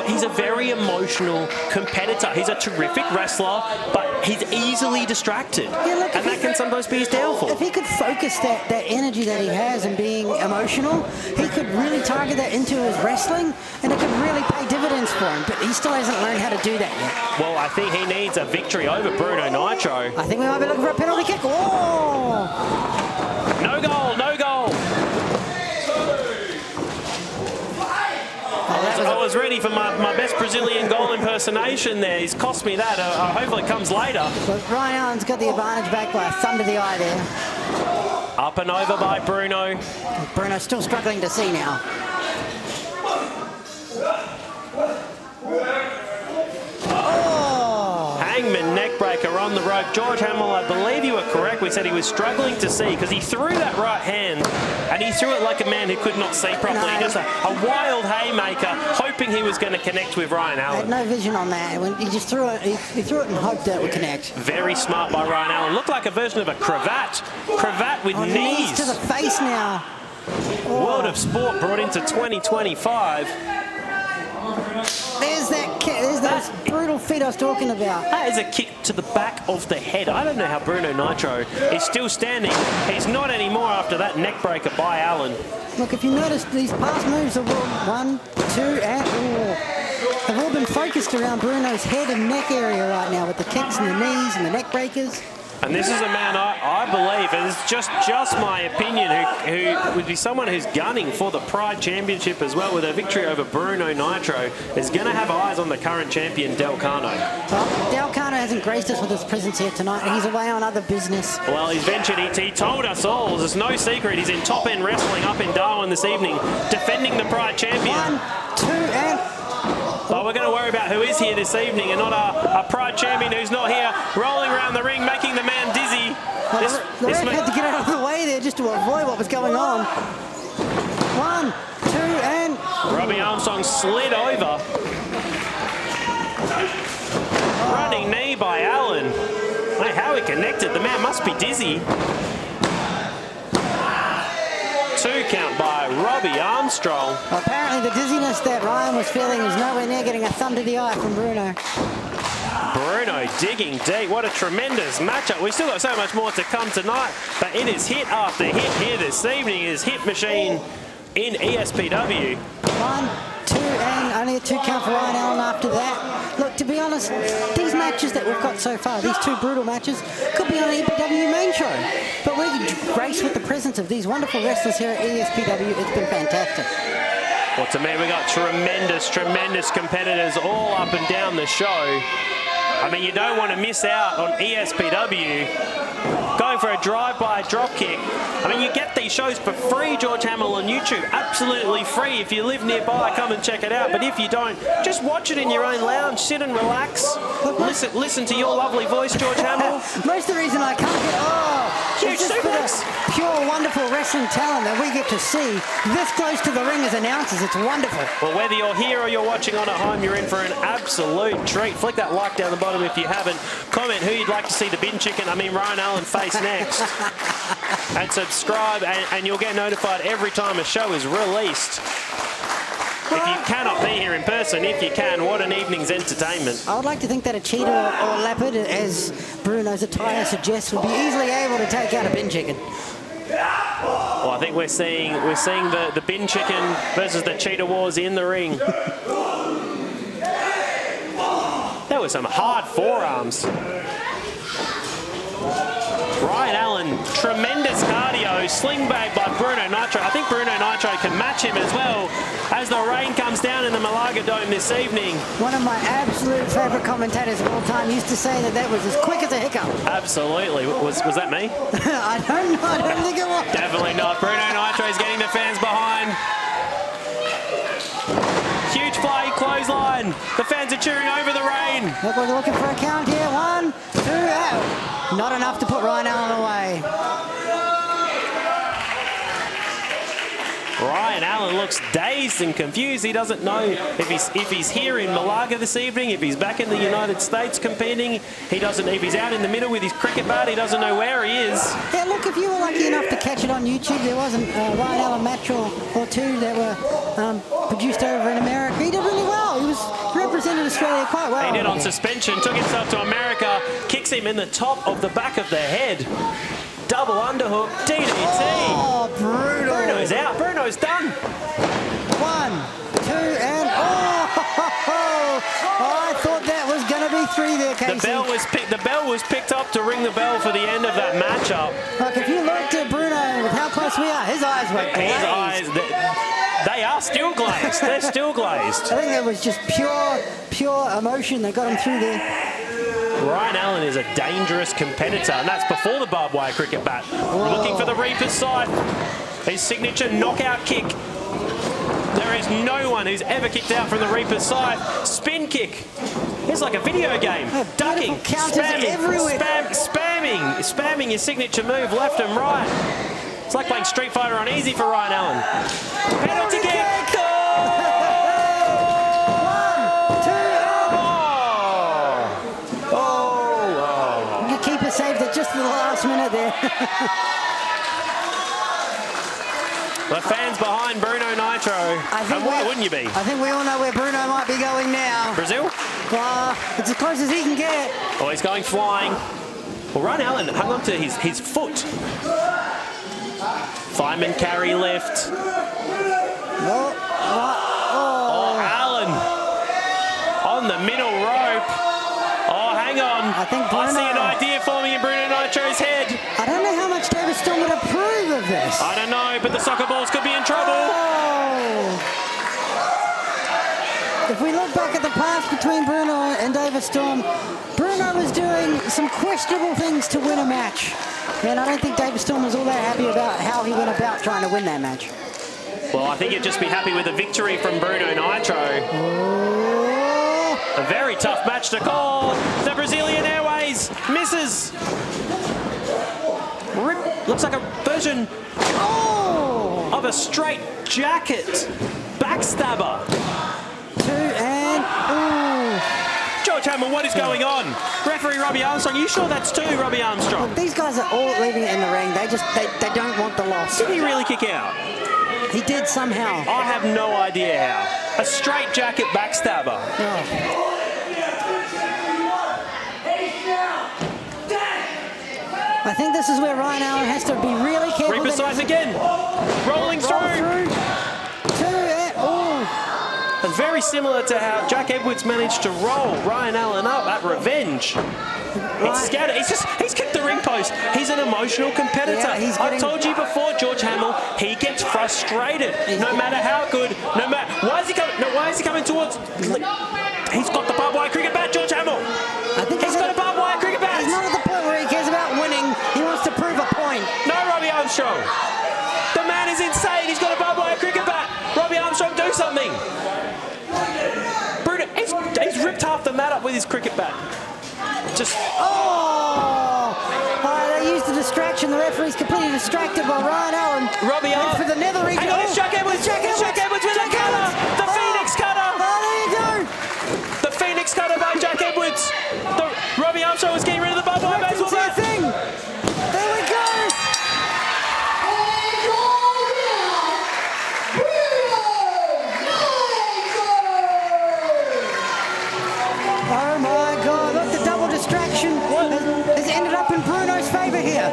He's a very emotional competitor. He's a terrific wrestler, but he's easily distracted. Yeah, look, and that can sometimes be his downfall. If he could focus that energy that he has in being emotional, he could really target that into his wrestling, and it could really pay dividends for him. But he still hasn't learned how to do that yet. Well, I think he needs a victory over Bruno Nitro. I think we might be looking for a penalty kick. Oh! No goal, no goal. I was ready for my best Brazilian goal impersonation there. He's cost me that. Hopefully it comes later. But Ryan Allen's got the advantage back by a thumb to the eye there. Up and over by Bruno. Bruno's still struggling to see now. Hangman neckbreaker on the rope. George Hamill, I believe you were correct. We said he was struggling to see because he threw that right hand and he threw it like a man who could not see properly. No. Just a wild haymaker, hoping he was going to connect with Ryan Allen. I had no vision on that. When he just threw it, he threw it and hoped that it would connect. Very smart by Ryan Allen. Looked like a version of a cravat. Cravat with knees. To the face now. World of Sport brought into 2025. There's that kick. There's those brutal feet I was talking about. That is a kick to the back of the head. I don't know how Bruno Nitro is still standing. He's not anymore after that neck breaker by Allen. Look, if you notice, these past moves are 1, 2, and have all been focused around Bruno's head and neck area right now with the kicks and the knees and the neck breakers. And this is a man I believe, and it's just my opinion, who would be someone who's gunning for the Pride Championship as well with a victory over Bruno Nitro, is going to have eyes on the current champion, Del Cano. Well, Del Cano hasn't graced us with his presence here tonight. He's away on other business. Well, he's ventured, he told us all, there's no secret, he's in top-end wrestling up in Darwin this evening, defending the Pride Champion. 1, 2, and... But we're going to worry about who is here this evening and not a Pride Champion who's not here, rolling around the ring, making the man dizzy. Well, the ref had to get out of the way there just to avoid what was going on. 1, 2, and... Robbie Armstrong slid over. Running knee by Allen. Mate, how he connected. The man must be dizzy. 2 count by Robbie Armstrong. Well, apparently the dizziness that Ryan was feeling is nowhere near getting a thumb to the eye from Bruno. Bruno digging deep. What a tremendous matchup. We've still got so much more to come tonight, but it is hit after hit here this evening. It is Hit Machine in ESPW. 1, 2, and only a 2 count for Ryan Allen after that. Look, to be honest, these matches that we've got so far, these 2 brutal matches, could be on an EPW main show. But we're graced with the presence of these wonderful wrestlers here at ESPW. It's been fantastic. Well, to me, we got tremendous competitors all up and down the show. I mean, you don't want to miss out on ESPW. Going for a drive-by dropkick. I mean, you get these shows for free, George Hamill, on YouTube. Absolutely free. If you live nearby, come and check it out. But if you don't, just watch it in your own lounge. Sit and relax. Listen to your lovely voice, George Hamill. Most of the reason I can't get... it's just for the pure, wonderful wrestling talent that we get to see this close to the ring as announcers. It's wonderful. Well, whether you're here or you're watching on at home, you're in for an absolute treat. Flick that like down the bottom bottom if you haven't. Comment who you'd like to see the bin chicken, Ryan Allen face next. And subscribe, and you'll get notified every time a show is released. If you cannot be here in person, if you can, what an evening's entertainment. I would like to think that a cheetah or leopard, as Bruno's attire suggests, would be easily able to take out a bin chicken. Well, I think we're seeing the bin chicken versus the cheetah wars in the ring. There were some hard forearms. Ryan Allen, tremendous cardio, sling bag by Bruno Nitro. I think Bruno Nitro can match him as well as the rain comes down in the Malaga Dome this evening. One of my absolute favourite commentators of all time used to say that was as quick as a hiccup. Absolutely. Was that me? I don't know. I don't think it was. Definitely not. Bruno Nitro is getting the fans behind. Huge play, clothesline. The fans are cheering over the rain. Look, we're looking for a count here. 1, 2, out. Not enough to put Ryan Allen away. Ryan Allen looks dazed and confused. He doesn't know if he's here in Malaga this evening, if he's back in the United States competing. He doesn't. If he's out in the middle with his cricket bat, he doesn't know where he is. Yeah, look, if you were lucky enough to catch it on YouTube, there wasn't a Ryan Allen match or two that were produced over in America. He did really well. He represented Australia quite well. He did on suspension, took himself to America, kicks him in the top of the back of the head. Double underhook, DDT. Oh, brutal. Bruno's out. Bruno's done. 1, 2, and I thought that was going to be 3 there, Casey. The bell was picked up to ring the bell for the end of that matchup. Look, if you looked at Bruno with how close we are, his eyes were glazed. His eyes, they are still glazed. They're still glazed. I think that was just pure emotion that got him through there. Ryan Allen is a dangerous competitor, and that's before the barbed wire cricket bat. Whoa. Looking for the Reaper's side. His signature knockout kick. There is no one who's ever kicked out from the Reaper's side. Spin kick. It's like a video game. Ducking, spamming your signature move left and right. It's like playing Street Fighter on easy for Ryan Allen. Penalty kick. Saved it just at the last minute there. The fans behind Bruno Nitro. And why wouldn't you be? I think we all know where Bruno might be going now. Brazil? It's as close as he can get. Oh, he's going flying. Well, Ryan Allen hung on to his foot. Fireman carry left. Oh, Allen on the middle rope. Oh, hang on. I see an idea forming in Bruno Nitro's head. I don't know how much David Storm would approve of this. I don't know, but the soccer balls could be in trouble. Oh. If we look back at the past between Bruno and David Storm, Bruno was doing some questionable things to win a match. And I don't think David Storm was all that happy about how he went about trying to win that match. Well, I think you'd just be happy with a victory from Bruno Nitro. A very tough match to call. The Brazilian Airways misses. Looks like a version of a straight jacket backstabber. 2 and George Hamill, what is going on? Referee Robbie Armstrong, you sure that's 2, Robbie Armstrong? Look, these guys are all leaving it in the ring. They don't want the loss. Did he really kick out? He did somehow. I have no idea how. A straight jacket backstabber. Oh. I think this is where Ryan Allen has to be really careful. Reaper size again. Rolling through. 2 and And very similar to how Jack Edwards managed to roll Ryan Allen up at Revenge. It's scattered. He's kicked the ring post. He's an emotional competitor. Yeah, I've told you before, George Hamill, he gets frustrated. No matter how good, no matter why is he coming? No, why is he coming towards? He's got the barbed wire cricket bat, George Hamill. I think he's got a barbed wire cricket bat. He's not at the point where he cares about winning. He wants to prove a point. No, Robbie Armstrong. The man is insane. He's got a barbed wire cricket bat. Robbie Armstrong, do something. Bruno, he's ripped half the mat up with his cricket bat. Just they used a distraction. The referee's completely distracted by Ryan Allen. Robbie Armstrong for the nether region. Hang on, it's Jack Edwards. Jack Edwards with a cutter. The Phoenix cutter. Oh, there you go. The Phoenix cutter by Jack Edwards. over here.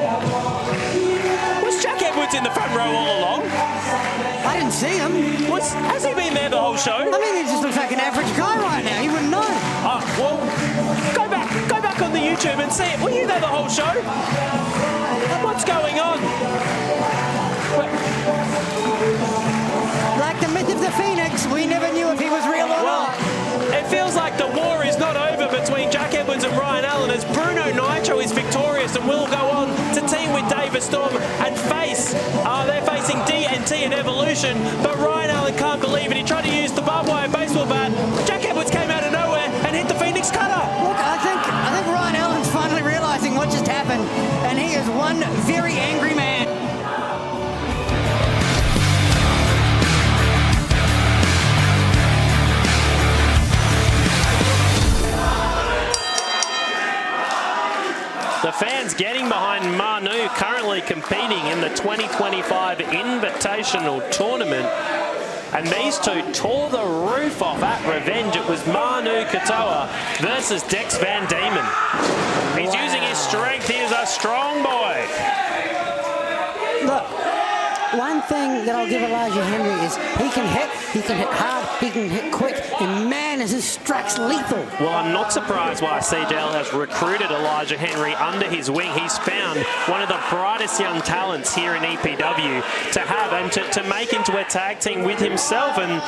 Was Jack Edwards in the front row all along? I didn't see him. Has he been there the whole show? I mean, he just looks like an average guy right now. You wouldn't know. Well, go back on the YouTube and see it. Were you there the whole show? What's going on? Like the myth of the Phoenix, we never knew if he was real or not. It feels like the war is not over between Jack Edwards and Ryan Allen as Bruno Nitro is victorious and will go on to team with David Storm and face. They're facing DNT and Evolution, but Ryan Allen can't believe it. He tried to use the barbed wire baseball bat. Jack Edwards came out of nowhere and hit the Phoenix Cutter. Look, I think Ryan Allen's finally realizing what just happened, and he is one very angry man. The fans getting behind Manu, currently competing in the 2025 Invitational Tournament. And these two tore the roof off at Revenge. It was Manu Katoa versus Dex Van Diemen. He's using his strength. He is a strong boy. Look, one thing that I'll give Elijah Henry is he can hit hard, he can hit quick, and man, is his strikes lethal. Well, I'm not surprised why CJL has recruited Elijah Henry under his wing. He's found one of the brightest young talents here in EPW to have and to make into a tag team with himself. And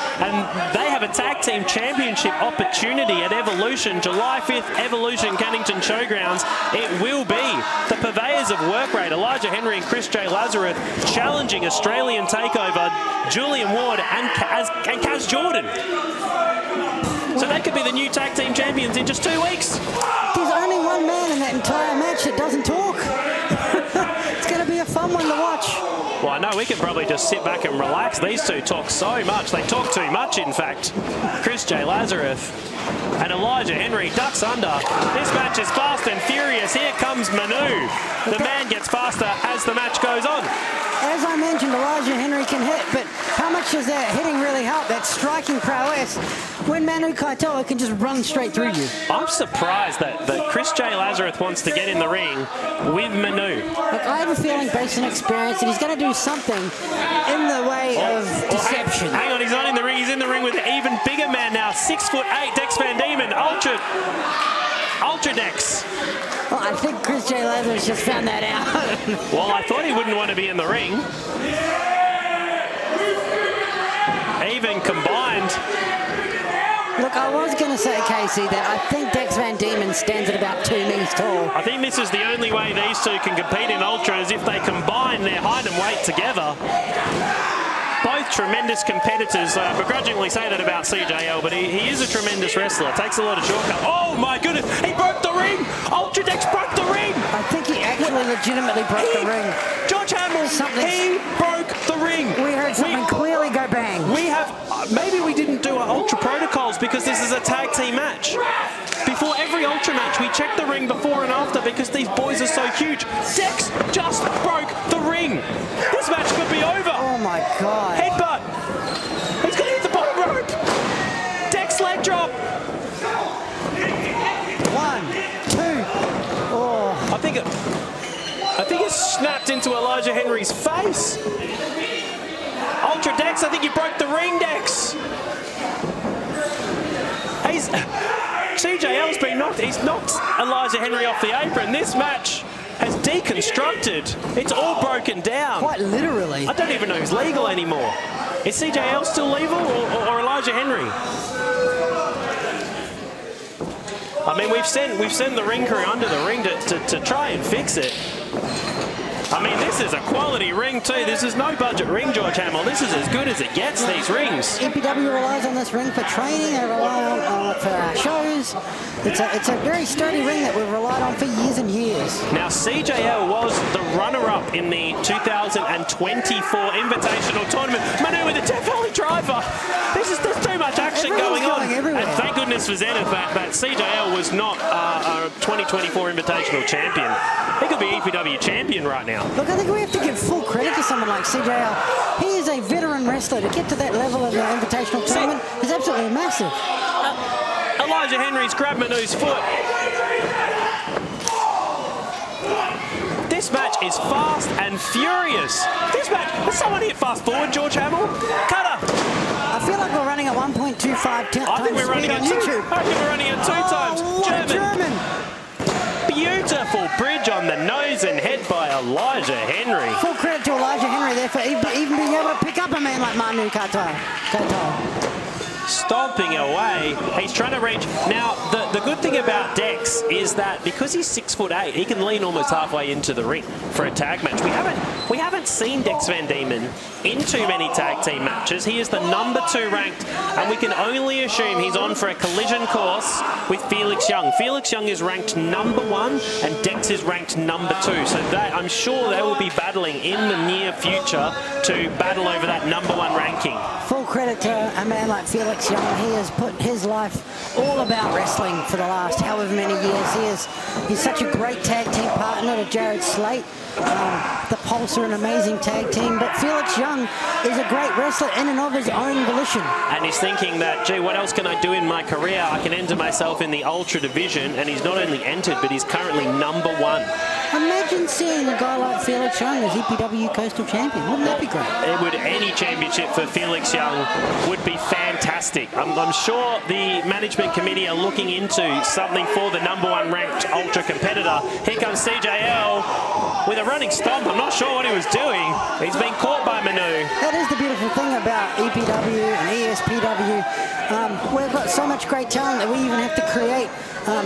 they have a tag team championship opportunity at Evolution, July 5th, Evolution Cannington Showgrounds. It will be the purveyors of work rate, Elijah Henry and Chris J. Lazarus, challenging Australian Takeover, Julian Ward and Kaz Jordan. So they could be the new tag team champions in just 2 weeks. There's only one man in that entire match that doesn't talk. It's going to be a fun one to watch. Well, I know we could probably just sit back and relax. These two talk so much. They talk too much, in fact. Chris J. Lazarus and Elijah Henry ducks under. This match is fast and furious. Here comes Manu. The man gets faster as the match goes on. As I mentioned, Elijah Henry can hit, but how much does that hitting really help? That striking prowess when Manu Katoa can just run straight through you. I'm surprised that Chris J. Lazarus wants to get in the ring with Manu. Look, I have a feeling based on experience that he's going to do something in the way of deception. Hang on, he's not in the ring. He's in the ring with an even bigger man now. 6'8", Dex Van Diemen, Ultra Dex. Well, I think Chris J. Lazarus just found that out. Well, I thought he wouldn't want to be in the ring. Even combined. Look, I was going to say, Casey, that I think Dex Van Diemen stands at about 2 meters tall. I think this is the only way these two can compete in Ultra is if they combine their height and weight together. Both tremendous competitors. Begrudgingly say that about CJL, but he is a tremendous wrestler. Takes a lot of shortcuts. Oh my goodness, he broke the ring! Ultra Dex broke the ring! I think he actually legitimately broke the ring. George Hamill, he broke the ring. We heard something clearly go bang. We have, maybe we didn't do our Ultra protocols because this is a tag team match. Before every Ultra match, we check the ring before and after because these boys are so huge. Dex just broke the ring. This match could be over. Oh my God. Headbutt. He's going to hit the bottom rope. Dex leg drop. 1, 2. Oh. I think it snapped into Elijah Henry's face. Ultra Dex, I think you broke the ring, Dex. CJL's been knocked. He's knocked Elijah Henry off the apron. This match has deconstructed. It's all broken down. Quite literally. I don't even know who's legal anymore. Is CJL still legal or Elijah Henry? I mean, we've sent the ring crew under the ring to try and fix it. I mean, this is a quality ring too. This is no budget ring, George Hamill. This is as good as it gets, these rings. EPW relies on this ring for training. They rely on it for our shows. It's a very sturdy ring that we've relied on for years and years. Now, CJL was the runner-up in the 2024 Invitational Tournament. Manu with a Death Valley driver. There's too much action going on. And thank goodness for Zenith that CJL was not a 2024 Invitational champion. He could be EPW champion right now. Look, I think we have to give full credit to someone like CJL. He is a veteran wrestler. To get to that level of the Invitational Tournament is absolutely massive. Elijah Henry's grabbed Manu's foot. This match is fast and furious. This match, does someone hit fast forward, George Hamill? Cutter. I feel like we're running at 1.25 times I think we're running on at YouTube. I think we're running at 2 times. What a German. Beautiful bridge on the nose and head by Elijah Henry. Full credit to Elijah Henry there for even being able to pick up a man like Manu Katai. Stomping away. He's trying to reach. Now, the good thing about Dex is that because he's 6'8", he can lean almost halfway into the ring for a tag match. We haven't seen Dex Van Diemen in too many tag team matches. He is the #2 ranked, and we can only assume he's on for a collision course with Felix Young. Felix Young is ranked #1, and Dex is ranked #2. So I'm sure they will be battling in the near future to battle over that #1 ranking. Full credit to a man like Felix Young. He has put his life all about wrestling for the last however many years. He's such a great tag team partner to Jared Slate. The Pulse are an amazing tag team, but Felix Young is a great wrestler in and of his own volition. And he's thinking that, gee, what else can I do in my career? I can enter myself in the Ultra division, and he's not only entered, but he's currently #1. Imagine seeing a guy like Felix Young as EPW Coastal Champion. Wouldn't that be great? It would. Any championship for Felix Young would be fantastic. I'm sure the management committee are looking into something for the #1 ranked Ultra competitor. Here comes CJL with a running stomp. I'm not sure what he was doing. He's been caught by Manu. That is the beautiful thing about EPW and ESPW. We've got so much great talent that we even have to create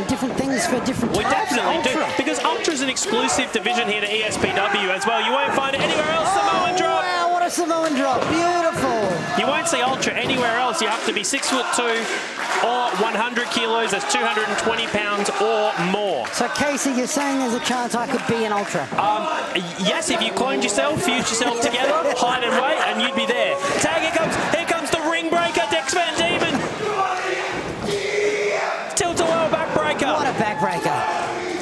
different things for different types. We definitely do, Ultra. because Ultra is an exclusive division here to ESPW as well. You won't find it anywhere else. Samoan drop. Wow, what a Samoan drop. Beautiful. You won't see Ultra anywhere else. You have to be 6'2" or 100 kilos. That's 220 pounds or more. So Casey, you're saying there's a chance I could be an Ultra? Yes, if you cloned yourself, fused yourself together, height and weight, and you'd be there. Tag, here comes the ring breaker, Dex Van Diemen. Tilt-a-whirl backbreaker. What a backbreaker.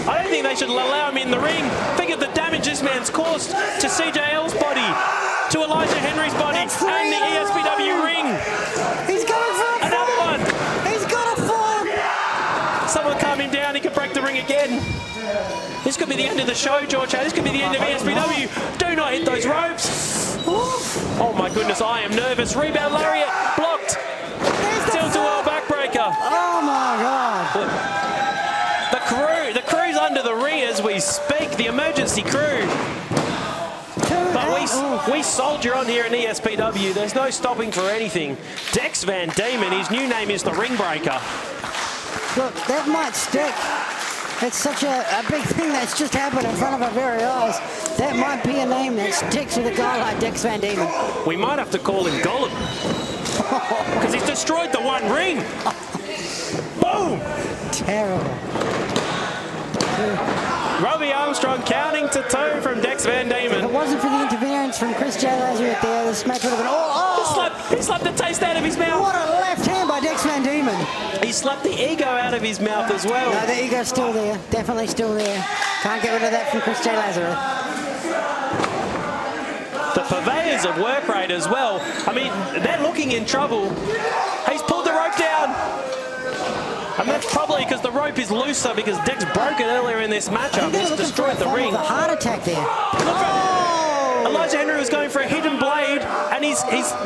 I don't think they should allow him in the ring. Think of the damage this man's caused to CJL's body, to Elijah Henry's body, and the ESPW ring. He's going for a Another fall. one. He's got a fall. Someone calm him down, he could break the ring again. This could be the end of the show, George. This could be the end of ESPW. Do not hit those ropes. Oh my goodness, I am nervous. Rebound lariat, blocked. Tilt-a-whirl backbreaker. Oh my God. The crew's under the ring as we speak, the emergency crew. But we soldier on here in ESPW. There's no stopping for anything. Dex Van Diemen, his new name is the Ring Breaker. Look, that might stick. It's such a big thing that's just happened in front of our very eyes. That might be a name that sticks with a guy like Dex Van Diemen. We might have to call him Gollum. Because he's destroyed the one ring. Boom! Terrible. Robbie Armstrong counting to 2 from Dex Van If it Diemen. wasn't for the interference from Chris J. Lazarus there, this match would have been... He slapped the taste out of his mouth. What a left hand by Dex Van Diemen. He slapped the ego out of his mouth as well. No, the ego's still there. Definitely still there. Can't get rid of that from Chris J. Lazarus. The purveyors of work rate as well. I mean, they're looking in trouble. He's pulled the rope down. And that's probably because the rope is looser because Dex broke it earlier in this matchup. He's destroyed the ring. A heart attack there. Elijah Henry was going for a hidden blade, and he's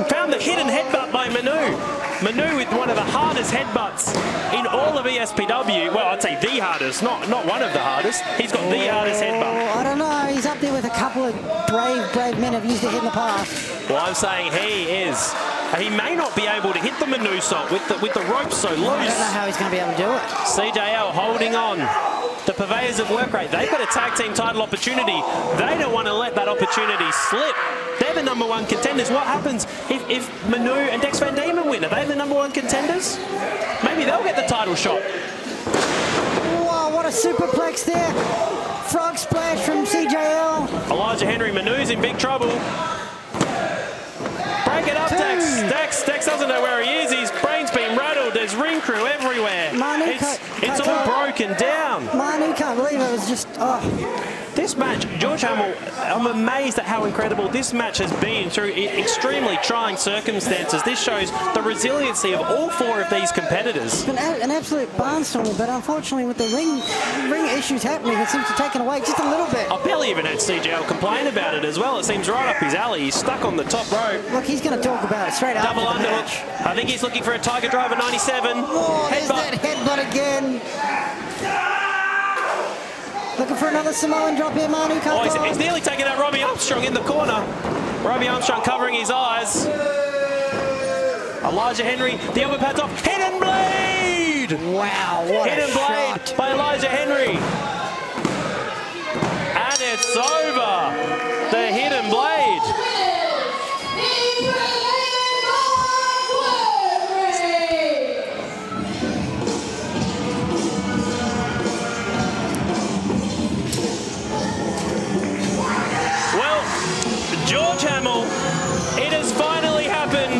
found the hidden headbutt by Manu. Manu with one of the hardest headbutts in all of ESPW. Well, I'd say the hardest, not one of the hardest. He's got the hardest headbutt. I don't know. He's up there with a couple of brave men have used it in the past. Well, I'm saying he is. He may not be able to hit the Manu salt with the rope so loose. I don't know how he's going to be able to do it. CJL holding on. The purveyors of work rate, they've got a tag team title opportunity. They don't want to let that opportunity slip. They're the #1 contenders. What happens if Manu and Dex Van Diemen win? Are they the #1 contenders? Maybe they'll get the title shot. Wow, what a superplex there. Frog splash from CJL. Elijah Henry, Manu's in big trouble. Break it up, Dex. Dex doesn't know where he is. His brain's been rattled. There's ring crew everywhere. It's all broken down. Manu can't believe it. It was just, oh. This match, George Hamill, I'm amazed at how incredible this match has been through extremely trying circumstances. This shows the resiliency of all four of these competitors. It's been an absolute barnstormer, but unfortunately with the ring issues happening, it seems to have taken away just a little bit. I barely even had CJL complain about it as well. It seems right up his alley. He's stuck on the top rope. Look, he's going to talk about it straight after Double the match. underhook. I think he's looking for a Tiger Driver 97. Oh, there's that headbutt again. Looking for another Samoan drop here, Manu. Oh, he's nearly taking out Robbie Armstrong in the corner. Robbie Armstrong covering his eyes. Elijah Henry, the upper pad's off. Hidden blade! Wow, what Hidden blade by Elijah Henry. And it's over. The hidden blade. George Hamill, it has finally happened.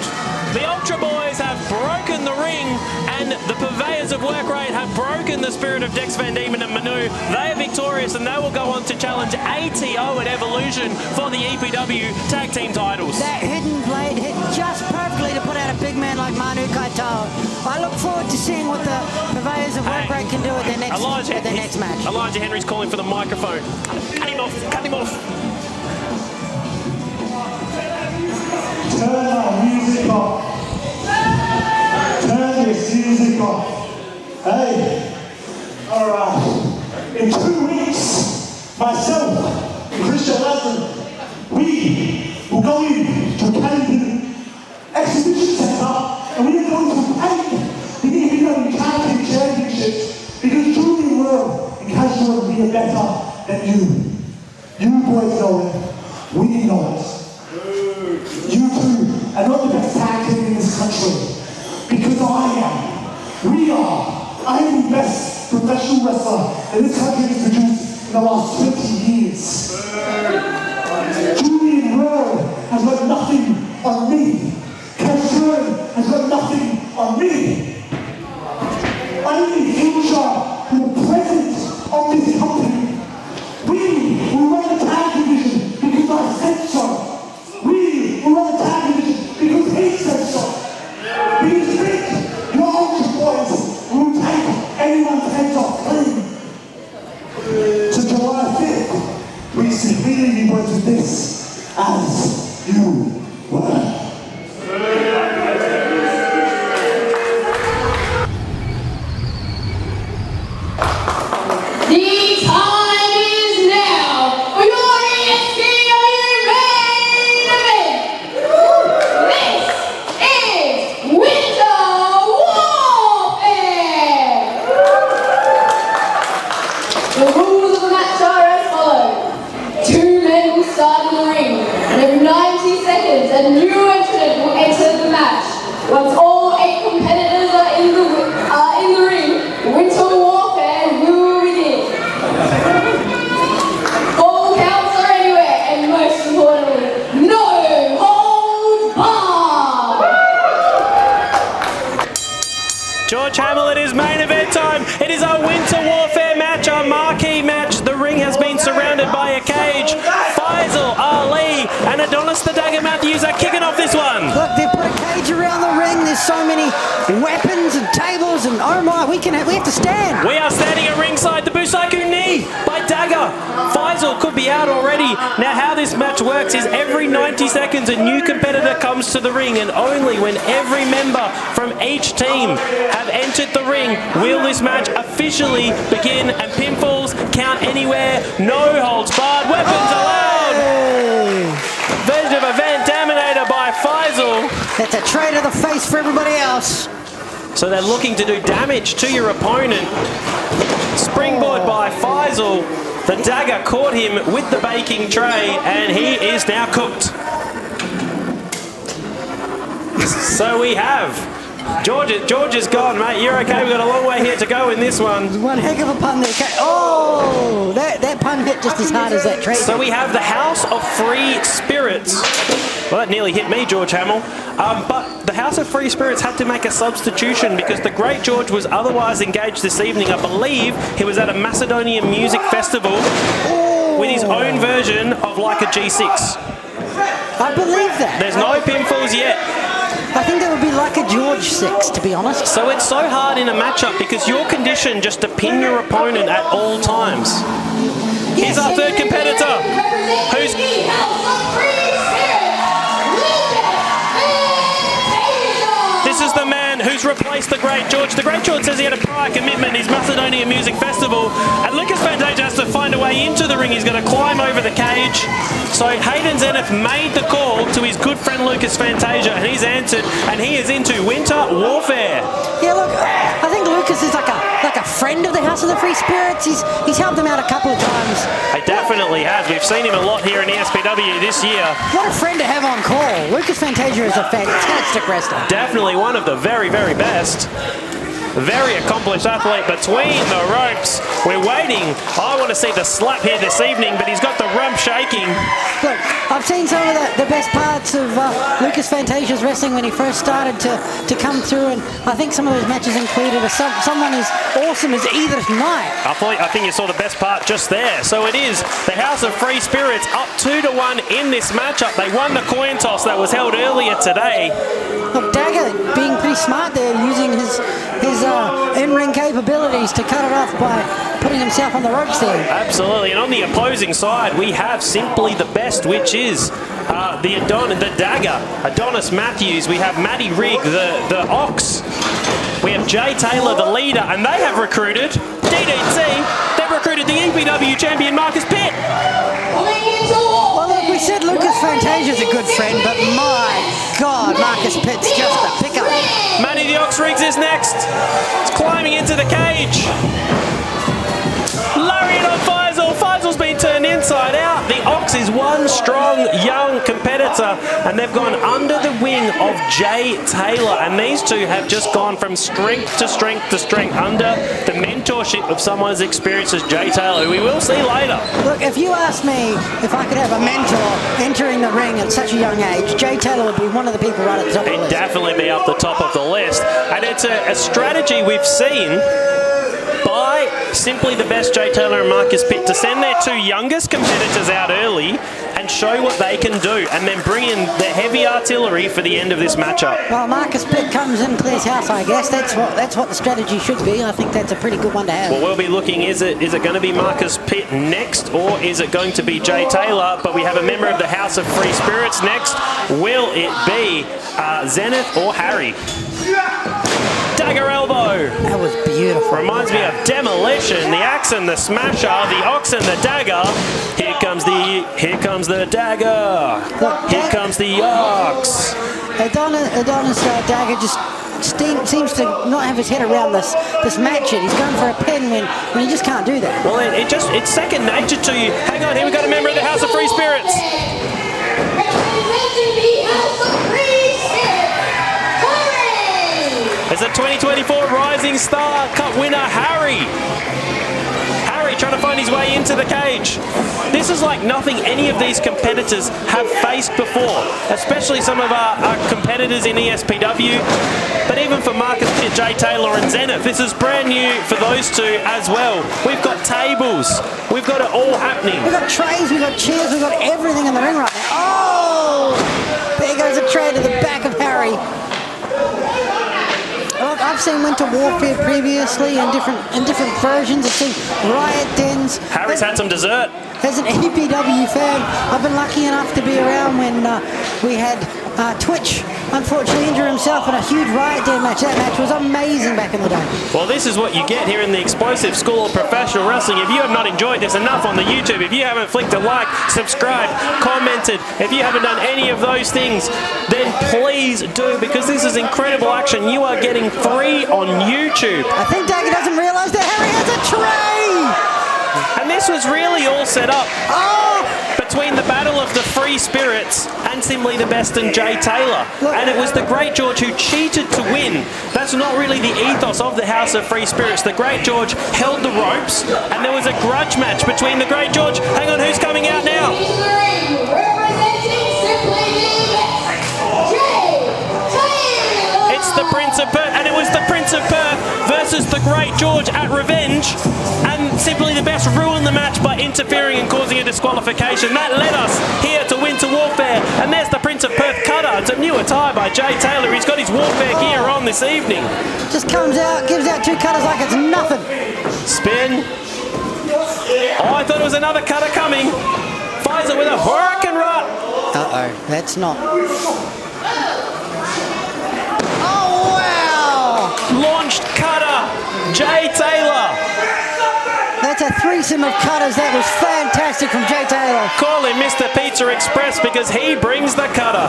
The Ultra Boys have broken the ring, and the purveyors of work rate have broken the spirit of Dex Van Diemen and Manu. They are victorious, and they will go on to challenge ATO at Evolution for the EPW tag team titles. That hidden blade hit just perfectly to put out a big man like Manu Kaitoa. I look forward to seeing what the purveyors of work rate can do at their next match. Elijah Henry's calling for the microphone. Cut him off, cut him off. Turn our music off. Turn this music off. Hey, alright. In 2 weeks, myself and Christian Lassen, we will go into Canada Exhibition Centre and we are going to paint the EPW Champion Championship because truly the world in casual will be better than you. You boys know it. We know it. You two are not the best tag team in this country. Because I am. We are. I am the best professional wrestler that this country has produced in the last 20 years. Julian Rowe has got nothing on me. Germ has got nothing on me. I am the future and the present of this company. We will run the tag division because I said so. We will run the tag division because he said so. Do you think your Ultra Boys will take anyone's heads off clean? So July 5th, we severely were to this as you were. The time is now for your ESPW main event. This is Winter Warfare. The rules of the match are as follows. 2 men will start in the ring, and every 90 seconds a new entrant will enter the match. Once all 8 competitors are in the ring, Winter Warfare will begin. All counts are anywhere, and most importantly, no holds barred. George Hamill, it is main event time. It is a Winter Warfare match, a marquee match. The ring has been surrounded by a cage. Faisal, Ali, and Adonis the Dagger Matthews are kicking off this one. Look, they've put a cage around the ring. There's so many weapons and tables, and oh my, we have to stand. We are standing at ringside. The Busaku knee by Dagger. Faisal could be out already. Now, how this match works is every 90 seconds a new competitor comes to the ring, and only when every member from each team have entered the ring will this match officially begin, and pinfalls count anywhere. No holds barred. Weapons allowed. Version of a Van Daminator by Faisal. That's a trade of the face for everybody else. So they're looking to do damage to your opponent. Springboard by Faisal. The Dagger caught him with the baking tray, and he is now cooked. So we have George is gone, mate. You're okay. We've got a long way here to go in this one. One heck of a pun there. Oh, that pun hit just as hard as that trade. So we have the House of Free Spirits. Well, that nearly hit me, George Hamill. But the House of Free Spirits had to make a substitution because the Great George was otherwise engaged this evening. I believe he was at a Macedonian music festival with his own version of like a G6. I believe that. There's no pinfalls yet. I think that would be like a George 6, to be honest. So it's so hard in a matchup because you're conditioned just to pin your opponent at all times. Here's our third competitor, who's... This is the man who's replaced the Great George. The Great George says he had a prior commitment in his Macedonian Music Festival, and Lucas Fantasia has to find a way into the ring. He's going to climb over the cage. So Hayden Zenith made the call to his good friend Lucas Fantasia, and he's answered, and he is into winter warfare. Yeah, look, I think Lucas is like a friend of the House of the Free Spirits. He's helped them out a couple of times. He definitely has. We've seen him a lot here in ESPW this year. What a friend to have on call. Lucas Fantasia is a fantastic wrestler. Definitely one of the very, very best. Very accomplished athlete between the ropes. We're waiting. I want to see the slap here this evening, but he's got the rump shaking. Look, I've seen some of the best parts of Lucas Fantasia's wrestling when he first started to come through, and I think some of those matches included someone as awesome as Edith Knight. I think you saw the best part just there. So it is the House of Free Spirits up 2-1 in this matchup. They won the coin toss that was held earlier today. Look, Dagger being pretty smart there, using his in-ring capabilities to cut it off by putting himself on the ropes there. Absolutely, and on the opposing side, we have simply the best, which is the Dagger, Adonis Matthews. We have Matty Rigg, the Ox. We have Jay Taylor, the leader, and they have recruited DDT. They've recruited the EPW Champion Marcius Pitt. Well, look, we said Lucas Fantasia's a good friend, but my God, Marcius Pitt's just a pickup. Matty the Ox Riggs is next. He's climbing into the cage. Lariat on Faisal. Faisal's been turned inside out. The Ox is one strong young competitor, and they've gone under the wing of Jay Taylor, and these two have just gone from strength to strength to strength under the mentorship of someone as experienced as Jay Taylor, who we will see later. Look, if you ask me if I could have a mentor entering the ring at such a young age, Jay Taylor would be one of the people right at the top of the list. He'd definitely be up the top of the list, and it's a strategy we've seen by simply the best Jay Taylor and Marcius Pitt to send their two youngest competitors out early and show what they can do, and then bring in the heavy artillery for the end of this matchup. Well, Marcius Pitt comes in, clears house, I guess. That's what the strategy should be. I think that's a pretty good one to have. Well, we'll be looking, is it going to be Marcius Pitt next, or is it going to be Jay Taylor? But we have a member of the House of Free Spirits next. Will it be Zenith or Harry? Dagger elbow. That was beautiful. Reminds me of Demolition, the axe and the smasher, the Ox and the dagger. Here comes the dagger. Here comes the Ox. Adonis Dagger just seems to not have his head around this match yet. He's going for a pin when he just can't do that. Well, it's second nature to you. Hang on, here we got a member of the House of Free Spirits. It's a 2024 Rising Star Cup winner, Harry. Harry trying to find his way into the cage. This is like nothing any of these competitors have faced before, especially some of our competitors in ESPW. But even for Marcius Pitt, Jay Taylor and Zenith, this is brand new for those two as well. We've got tables. We've got it all happening. We've got trays, we've got chairs, we've got everything in the ring right now. Oh! There goes a tray to the back of Harry. Look, I've seen Winter Warfare previously in different versions. I've seen Riot Dens. Harry's had some dessert. As an EPW fan, I've been lucky enough to be around when we had Twitch unfortunately injure himself in a huge Riot Den match. That match was amazing back in the day. Well, this is what you get here in the Explosive School of Professional Wrestling. If you have not enjoyed this enough on the YouTube, if you haven't flicked a like, subscribed, commented, if you haven't done any of those things, then please do, because this is incredible action. You are getting free on YouTube. I think Dagger doesn't realize that Harry has a tray! And this was really all set up between the battle of the Free Spirits and simply the best and Jay Taylor. And it was the Great George who cheated to win. That's not really the ethos of the House of Free Spirits. The Great George held the ropes, and there was a grudge match between the Great George. Hang on, who's coming out now? It's the Prince of Perth, and it was the Prince of Perth versus the Great George at Revenge, and Simply the Best ruined the match by interfering and causing a disqualification. That led us here to Winter Warfare, and there's the Prince of Perth cutter. It's a new attire by Jay Taylor. He's got his Warfare gear on this evening. Just comes out, gives out 2 cutters like it's nothing. Spin. Oh, I thought it was another cutter coming. Fires it with a hurricane rot. Uh-oh, that's not. Oh, wow! Launched cutter, Jay Taylor. That's a threesome of cutters. That was fantastic from Jay Taylor. Call him Mr. Pizza Express because he brings the cutter.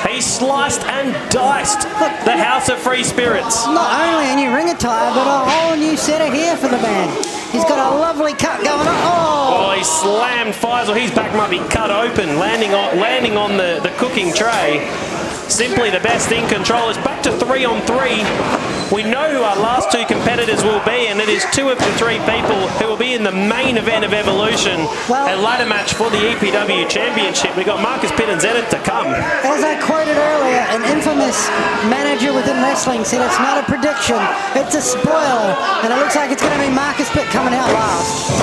He sliced and diced the House of Free Spirits. Not only a new ring attire, but a whole new set of hair for the man. He's got a lovely cut going on. Oh! He slammed Faisal. His back might be cut open, landing on the cooking tray. Simply the Best in control. It's back to 3-on-3. We know who our last 2 competitors will be, and it is 2 of the 3 people who will be in the main event of Evolution, a ladder match for the EPW Championship. We've got Marcius Pitt and Zenith to come. As I quoted earlier, an infamous manager within wrestling said it's not a prediction, it's a spoiler, and it looks like it's going to be Marcius Pitt coming out last.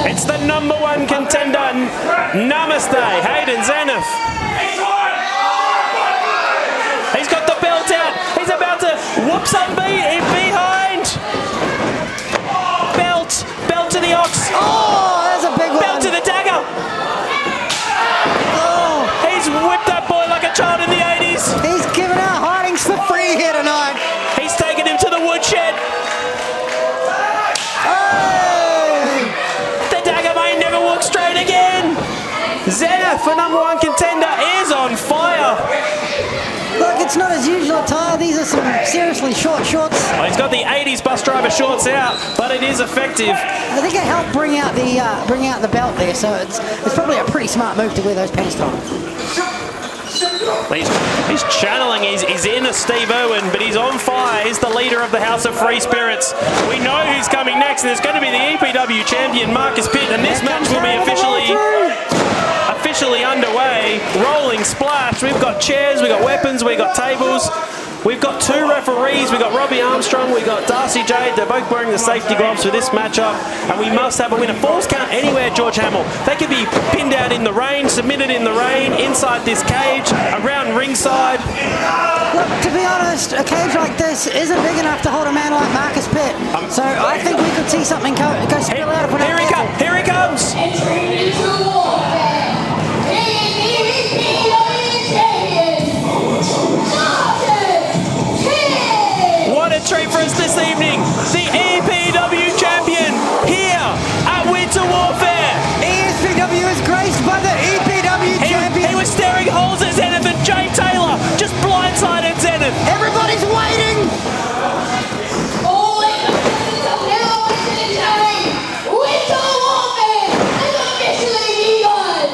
It's the #1 contender, Namaste, Hayden Zenith. He's got the belt out. He's about to whoop some behind. Belt to the Ox. Oh, that's a big one. Belt to the dagger. Oh. He's whipped that boy like a child in the 80s. He's giving out hidings for free here tonight. He's taken him to the woodshed. Straight again. Zenith, for #1 contender, is on fire. Look, it's not his usual attire. These are some seriously short shorts. Oh, he's got the 80s bus driver shorts out, but it is effective. I think it helped bring out the belt there, so it's probably a pretty smart move to wear those pants on. He's channeling his inner Steve Irwin, but he's on fire. He's the leader of the House of Free Spirits. We know who's coming next, and it's going to be the EPW champion, Marcius Pitt, and this match will be officially underway. Rolling splash. We've got chairs, we've got weapons, we've got tables. We've got 2 referees. We've got Robbie Armstrong, we've got Darcy Jade. They're both wearing the safety gloves for this matchup, and we must have a winner. Falls count anywhere, George Hamill. They could be pinned out in the rain, submitted in the rain, inside this cage, around ringside. Look, to be honest, a cage like this isn't big enough to hold a man like Marcius Pitt. So I think we could see something go spill out if we're not careful. Here he comes. Entering into warfare, EPW champion, What a treat for us this evening. The EPW champion here at Winter Warfare. ESPW is graced by the EPW champion. He was staring holes at Zenith, and Jay Taylor just blindsided Zenith. Everybody's waiting. all contestants have now entered into the ring. Winter Warfare has officially begun.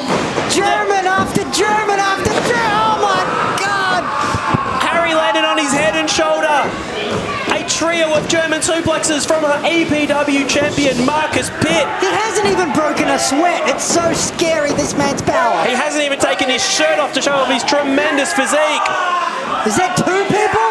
German after German after German. Oh my God. Harry landed on his head and shoulder. A trio of German suplexes from our EPW champion, Marcius Pitt. He hasn't even broken a sweat. It's so scary, this man's power. He hasn't even taken his shirt off to show off his tremendous physique. Is that 2 people?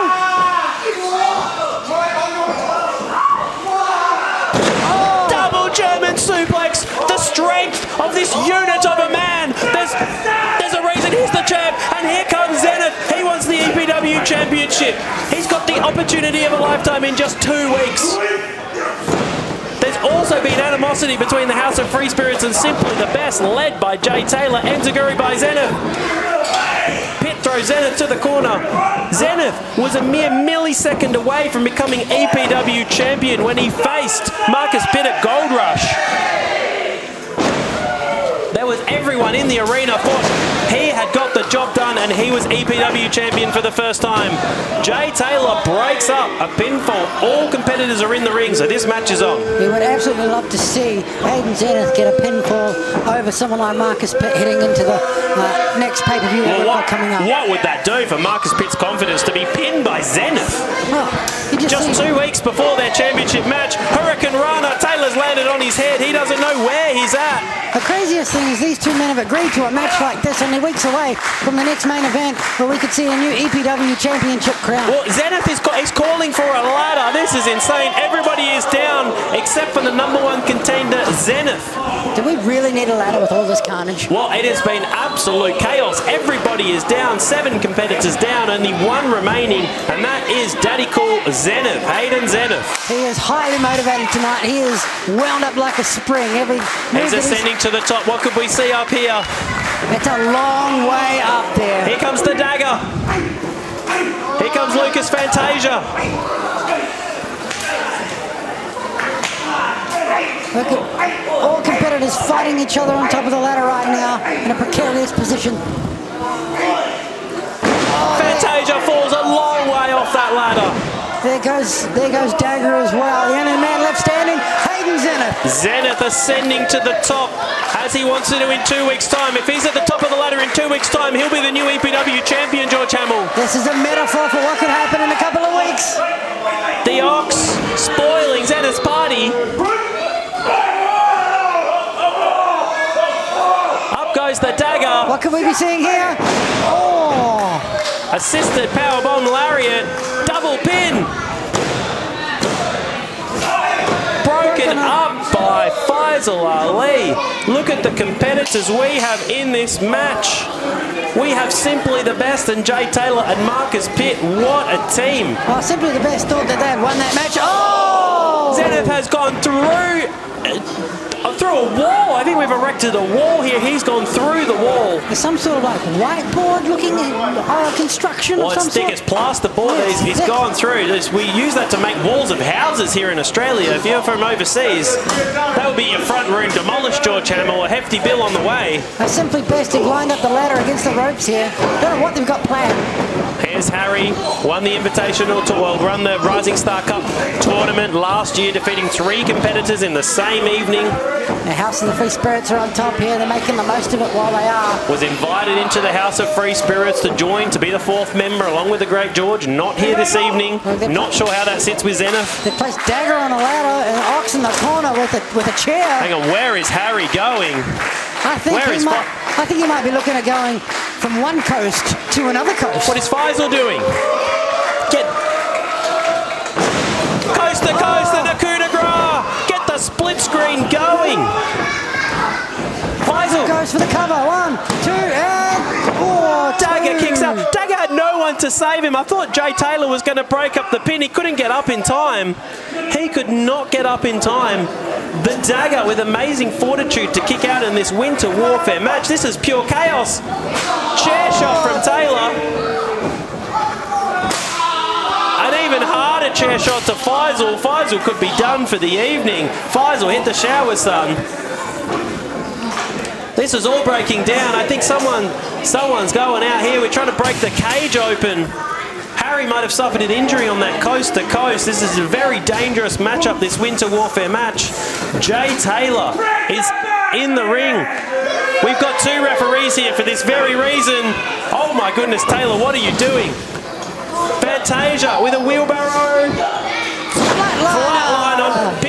Double German suplex. The strength of this unit of a man. There's a reason he's the champ, and here comes Zenith. He wants the EPW championship. He's got the opportunity of a lifetime in just 2 weeks. There's also been animosity between the House of Free Spirits and Simply the Best, led by Jay Taylor, enziguri by Zenith. Pitt throws Zenith to the corner. Zenith was a mere millisecond away from becoming EPW champion when he faced Marcius Pitt at Gold Rush. There was everyone in the arena thought he had got the job done, and he was EPW champion for the first time. Jay Taylor breaks up a pinfall. All competitors are in the ring, so this match is on. We would absolutely love to see Hayden Zenith get a pinfall over someone like Marcius Pitt heading into the next pay-per-view that we've got coming up. What would that do for Marcius Pitt's confidence to be pinned by Zenith? Just 2 weeks before their championship match, Hurricane Rana, Taylor's landed on his head. He doesn't know where he's at. The craziest thing is these two men have agreed to a match like this only weeks away from the next main event where we could see a new EPW Championship crown. Well, Zenith is calling for a ladder. This is insane. Everybody is down except for the #1 contender, Zenith. Do we really need a ladder with all this carnage? Well, it has been absolute chaos. Everybody is down. 7 competitors down. Only 1 remaining, and that is Daddy Cool Zenith, Hayden Zenith. He is highly motivated tonight. He is wound up like a spring. He's ascending to the top. What could we see up here? It's a long way up there. Here comes the dagger. Here comes Lucas Fantasia. Look at all competitors fighting each other on top of the ladder right now in a precarious position. Fantasia falls a long way off that ladder. There goes Dagger as well. The only man left standing, Hayden Zenith. Zenith ascending to the top as he wants to do in 2 weeks' time. If he's at the top of the ladder in 2 weeks' time, he'll be the new EPW champion, George Hamill. This is a metaphor for what could happen in a couple of weeks. The Ox spoiling Zenith's party. Up goes the dagger. What could we be seeing here? Oh! Assisted powerbomb lariat. Double pin. Broken up by Faisal Ali. Look at the competitors we have in this match. We have Simply the Best and Jay Taylor and Marcius Pitt. What a team. Well, Simply the Best thought that they had won that match. Oh! Zenith has gone through a wall. I think we've erected a wall here. He's gone through the wall. There's some sort of like whiteboard looking construction of some it's thick sort. as plasterboard. Yes, He's gone through. We use that to make walls of houses here in Australia. If you're from overseas, that would be your front room demolished, George Hamill. A hefty bill on the way. Simply Best have lined up the ladder against the ropes here. Don't know what they've got planned. Here's Harry, won the Invitational run the Rising Star Cup tournament last year, defeating 3 competitors in the same evening. The House of the Free Spirits are on top here. They're making the most of it while they are. Was invited into the House of Free Spirits to join, to be the 4th member, along with the Great George. Not here this evening. Not sure how that sits with Zenith. They placed Dagger on a ladder and Ox in the corner with a chair. Hang on, where is Harry going? I think he might be looking at going from one coast to another coast. What is Faisal doing? Get coast to coast and a coup de grace. Get the split screen going. Faisal goes for the cover. 1, 2, and Dagger kicks out. Dagger had no one to save him. I thought Jay Taylor was going to break up the pin. He couldn't get up in time. He could not get up in time. The Dagger with amazing fortitude to kick out in this winter warfare match. This is pure chaos. Chair shot from Taylor. An even harder chair shot to Faisal. Faisal could be done for the evening. Faisal hit the shower, son. This is all breaking down. I think someone's going out here. We're trying to break the cage open. Harry might have suffered an injury on that coast to coast. This is a very dangerous matchup, this winter warfare match. Jay Taylor is in the ring. We've got 2 referees here for this very reason. Oh my goodness, Taylor, what are you doing? Fantasia with a wheelbarrow. Flatliner.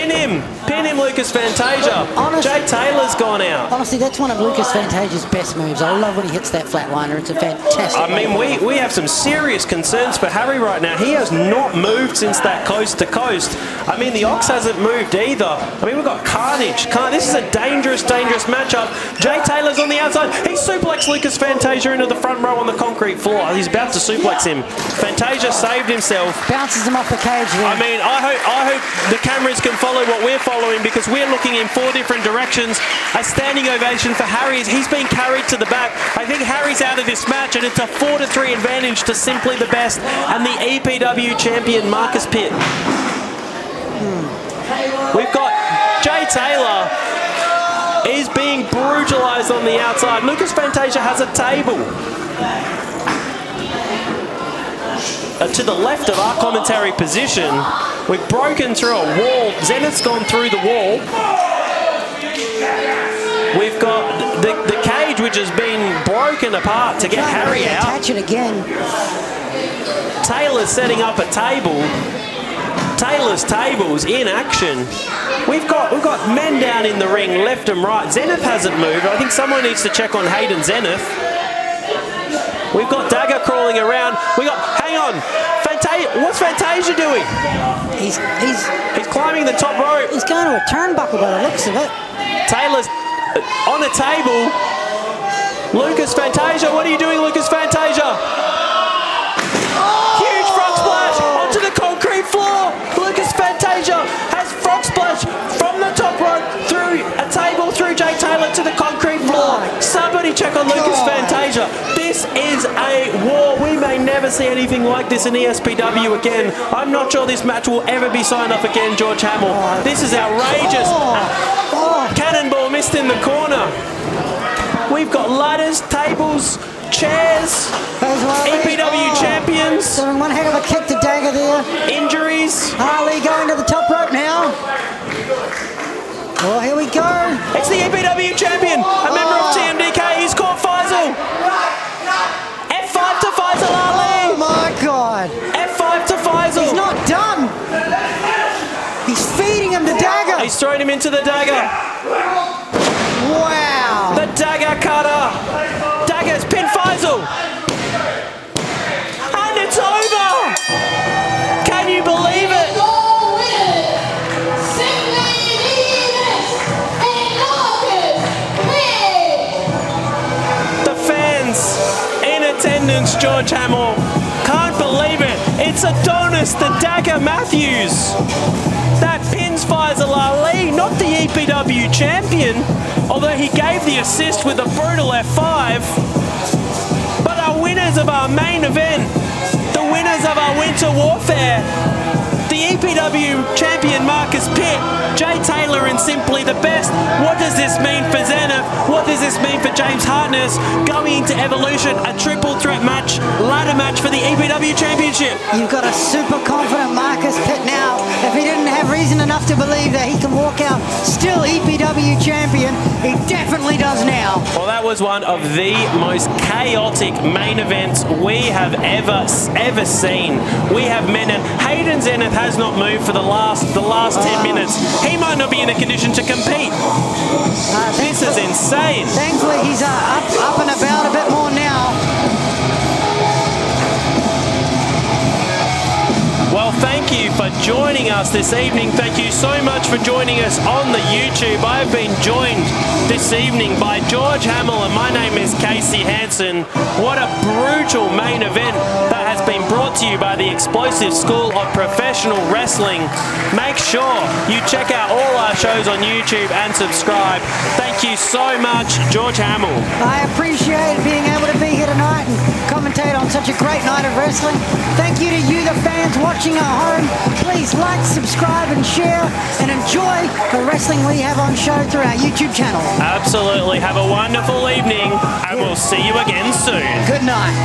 Pin him, Lucas Fantasia. Jay Taylor's gone out. Honestly, that's one of Lucas Fantasia's best moves. I love when he hits that flatliner. It's a fantastic move. We have some serious concerns for Harry right now. He has not moved since that coast to coast. The Ox hasn't moved either. We've got carnage. This is a dangerous, dangerous matchup. Jay Taylor's on the outside. He suplexed Lucas Fantasia into the front row on the concrete floor. He's about to suplex him. Fantasia saved himself. Bounces him off the cage there. I hope the cameras can follow what we're following, because we're looking in 4 different directions. A standing ovation for Harry. He's been carried to the back. I think Harry's out of this match, and it's a 4-3 advantage to Simply the Best and the EPW champion Marcius Pitt. We've got Jay Taylor is being brutalized Hartness on the outside. Lucas Fantasia has a table. To the left of our commentary position, we've broken through a wall. Zenith's gone through the wall. We've got the cage, which has been broken apart to get Harry out. Attach it again. Taylor's setting up a table. Taylor's table's in action. We've got men down in the ring, left and right. Zenith hasn't moved. I think someone needs to check on Hayden Zenith. We've got Dagger crawling around. Hang on, what's Fantasia doing? He's climbing the top rope. He's going to a turnbuckle by the looks of it. Taylor's on a table. Lucas Fantasia, what are you doing, Lucas Fantasia? Huge frog splash onto the concrete floor. Lucas Fantasia has frog splash from the top rope through a table, through Jay Taylor to the concrete floor. Somebody check on Lucas Fantasia. This is a war. We may never see anything like this in ESPW again. I'm not sure this match will ever be signed off again, George Hamill. This is outrageous. Cannonball missed in the corner. We've got ladders, tables, chairs, EPW champions. Doing one heck of a kick to Dagger there. Injuries. Harley going to the top rope now. Oh, here we go. It's the EPW champion, a member of TMDK. He's caught Faisal. F5 to Faisal Ali. Oh my God. F5 to Faisal. He's not done. He's feeding him to Dagger. He's throwing him into the Dagger. Wow. The Dagger cutter. Dagger's pinned Faisal. And it's over. Can you believe it? The fans in attendance, George Hamill, can't believe it. It's Adonis, the Dagger Matthews, that pins Faisal Ali, not the EPW champion, although he gave the assist with a brutal F5. But our winners of our main event, the winners of our Winter Warfare, the EPW Champion Marcius Pitt, Jay Taylor and Simply the Best. What does this mean for Zenith? What does this mean for James Hartness? Going into Evolution, a triple threat match, ladder match for the EPW Championship. You've got a super confident Marcius Pitt now. If he didn't have reason enough to believe that he can walk out still EPW champion, he definitely does now. Well, that was one of the most chaotic main events we have ever seen. We have men, and Hayden Zenith has not moved for the last 10 minutes. He might not be in a condition to compete. This is insane. Thankfully, he's up and about a bit more now. Well, thank you for joining us this evening. Thank you so much for joining us on the YouTube. I have been joined this evening by George Hamill, and my name is Casey Hansen. What a brutal main event that has been brought to you by the Explosive School of Professional Wrestling. Make sure you check out all our shows on YouTube and subscribe. Thank you so much, George Hamill. I appreciate being able to be here tonight and commentate on such a great night of wrestling. Thank you to you, the fans watching at home. Please like, subscribe and share and enjoy the wrestling we have on show through our YouTube channel. Absolutely. Have a wonderful evening, and we'll see you again soon. Good night.